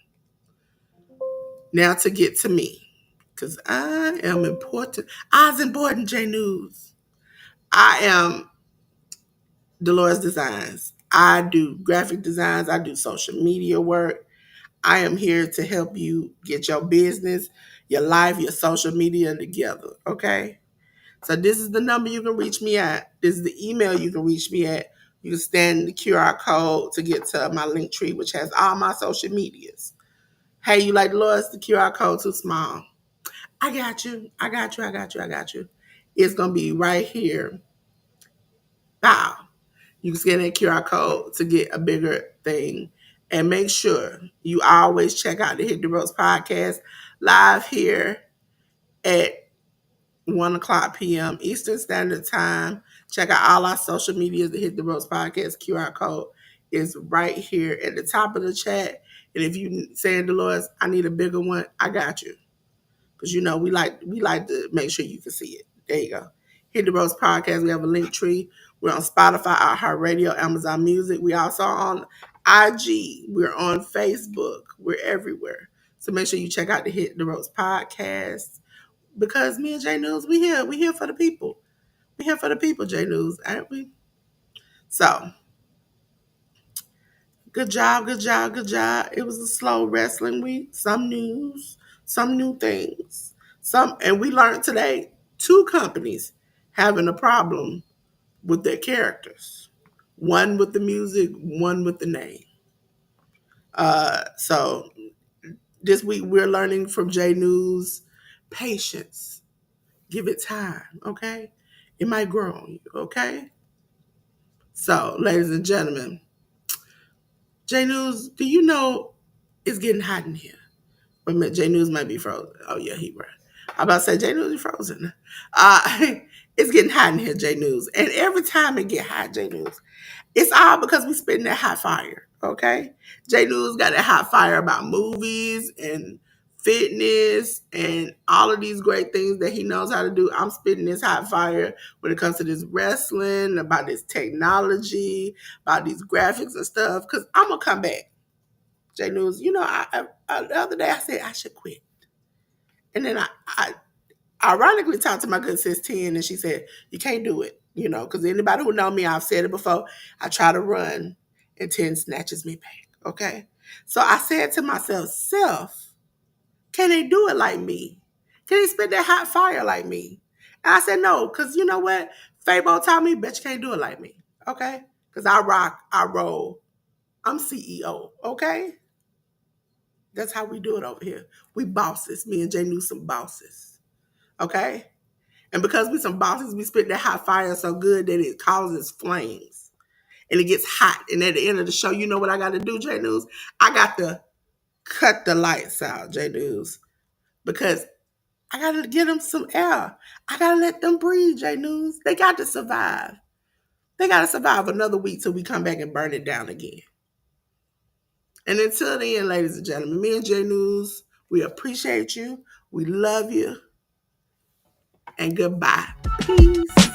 Now to get to me. because I am important. I was important, J News. I am Delores Designs. I do graphic designs. I do social media work. I am here to help you get your business, your life, your social media together. Okay. So this is the number you can reach me at. This is the email you can reach me at. You can scan the QR code to get to my link tree, which has all my social medias. Hey, you like Dolores? The QR code too small. I got you. I got you. I got you. I got you. It's gonna be right here. Wow. You can scan that QR code to get a bigger thing. And make sure you always check out the Hit the Ropes podcast live here at 1 o'clock p.m. Eastern Standard Time. Check out all our social medias. The Hit the Ropes podcast QR code is right here at the top of the chat. And if you saying, Dolores, I need a bigger one, I got you. Because you know we like to make sure you can see it. There you go. Hit the Ropes podcast. We have a link tree. We're on Spotify, iHeartRadio, Amazon Music. We also on IG. We're on Facebook. We're everywhere. So make sure you check out the Hit the Ropes podcast. Because me and J News, we here. We here for the people. We here for the people, J News, aren't we? So good job, good job, good job. It was a slow wrestling week. Some news, some new things. And we learned today two companies having a problem with their characters. One with the music, one with the name. So this week we're learning from J News patience. Give it time, okay? It might grow on you, okay? So, ladies and gentlemen, J News, do you know it's getting hot in here? But J News might be frozen. Oh yeah, he right. I'm about to say J News is frozen. It's getting hot in here, J News. And every time it get hot, J News, it's all because we spitting that hot fire. Okay? J News got that hot fire about movies and fitness and all of these great things that he knows how to do. I'm spitting this hot fire when it comes to this wrestling, about this technology, about these graphics and stuff. Cause I'm gonna come back. J News, you know, the other day I said I should quit. And then I ironically talked to my good sis 10 and she said, you can't do it, you know, because anybody who know me, I've said it before, I try to run and 10 snatches me back, okay? So I said to myself, self, can they do it like me? Can they spit that hot fire like me? And I said, no, because you know what? Fabo taught me, bet you can't do it like me, okay? Because I rock, I roll. I'm CEO, okay? That's how we do it over here. We bosses. Me and Jay knew some bosses, okay? And because we some bosses, we spit that hot fire so good that it causes flames. And it gets hot. And at the end of the show, you know what I got to do, J News? I got to cut the lights out, J News. Because I got to give them some air. I got to let them breathe, J News. They got to survive. They got to survive another week till we come back and burn it down again. And until then, ladies and gentlemen, me and J News, we appreciate you. We love you. And goodbye. Peace.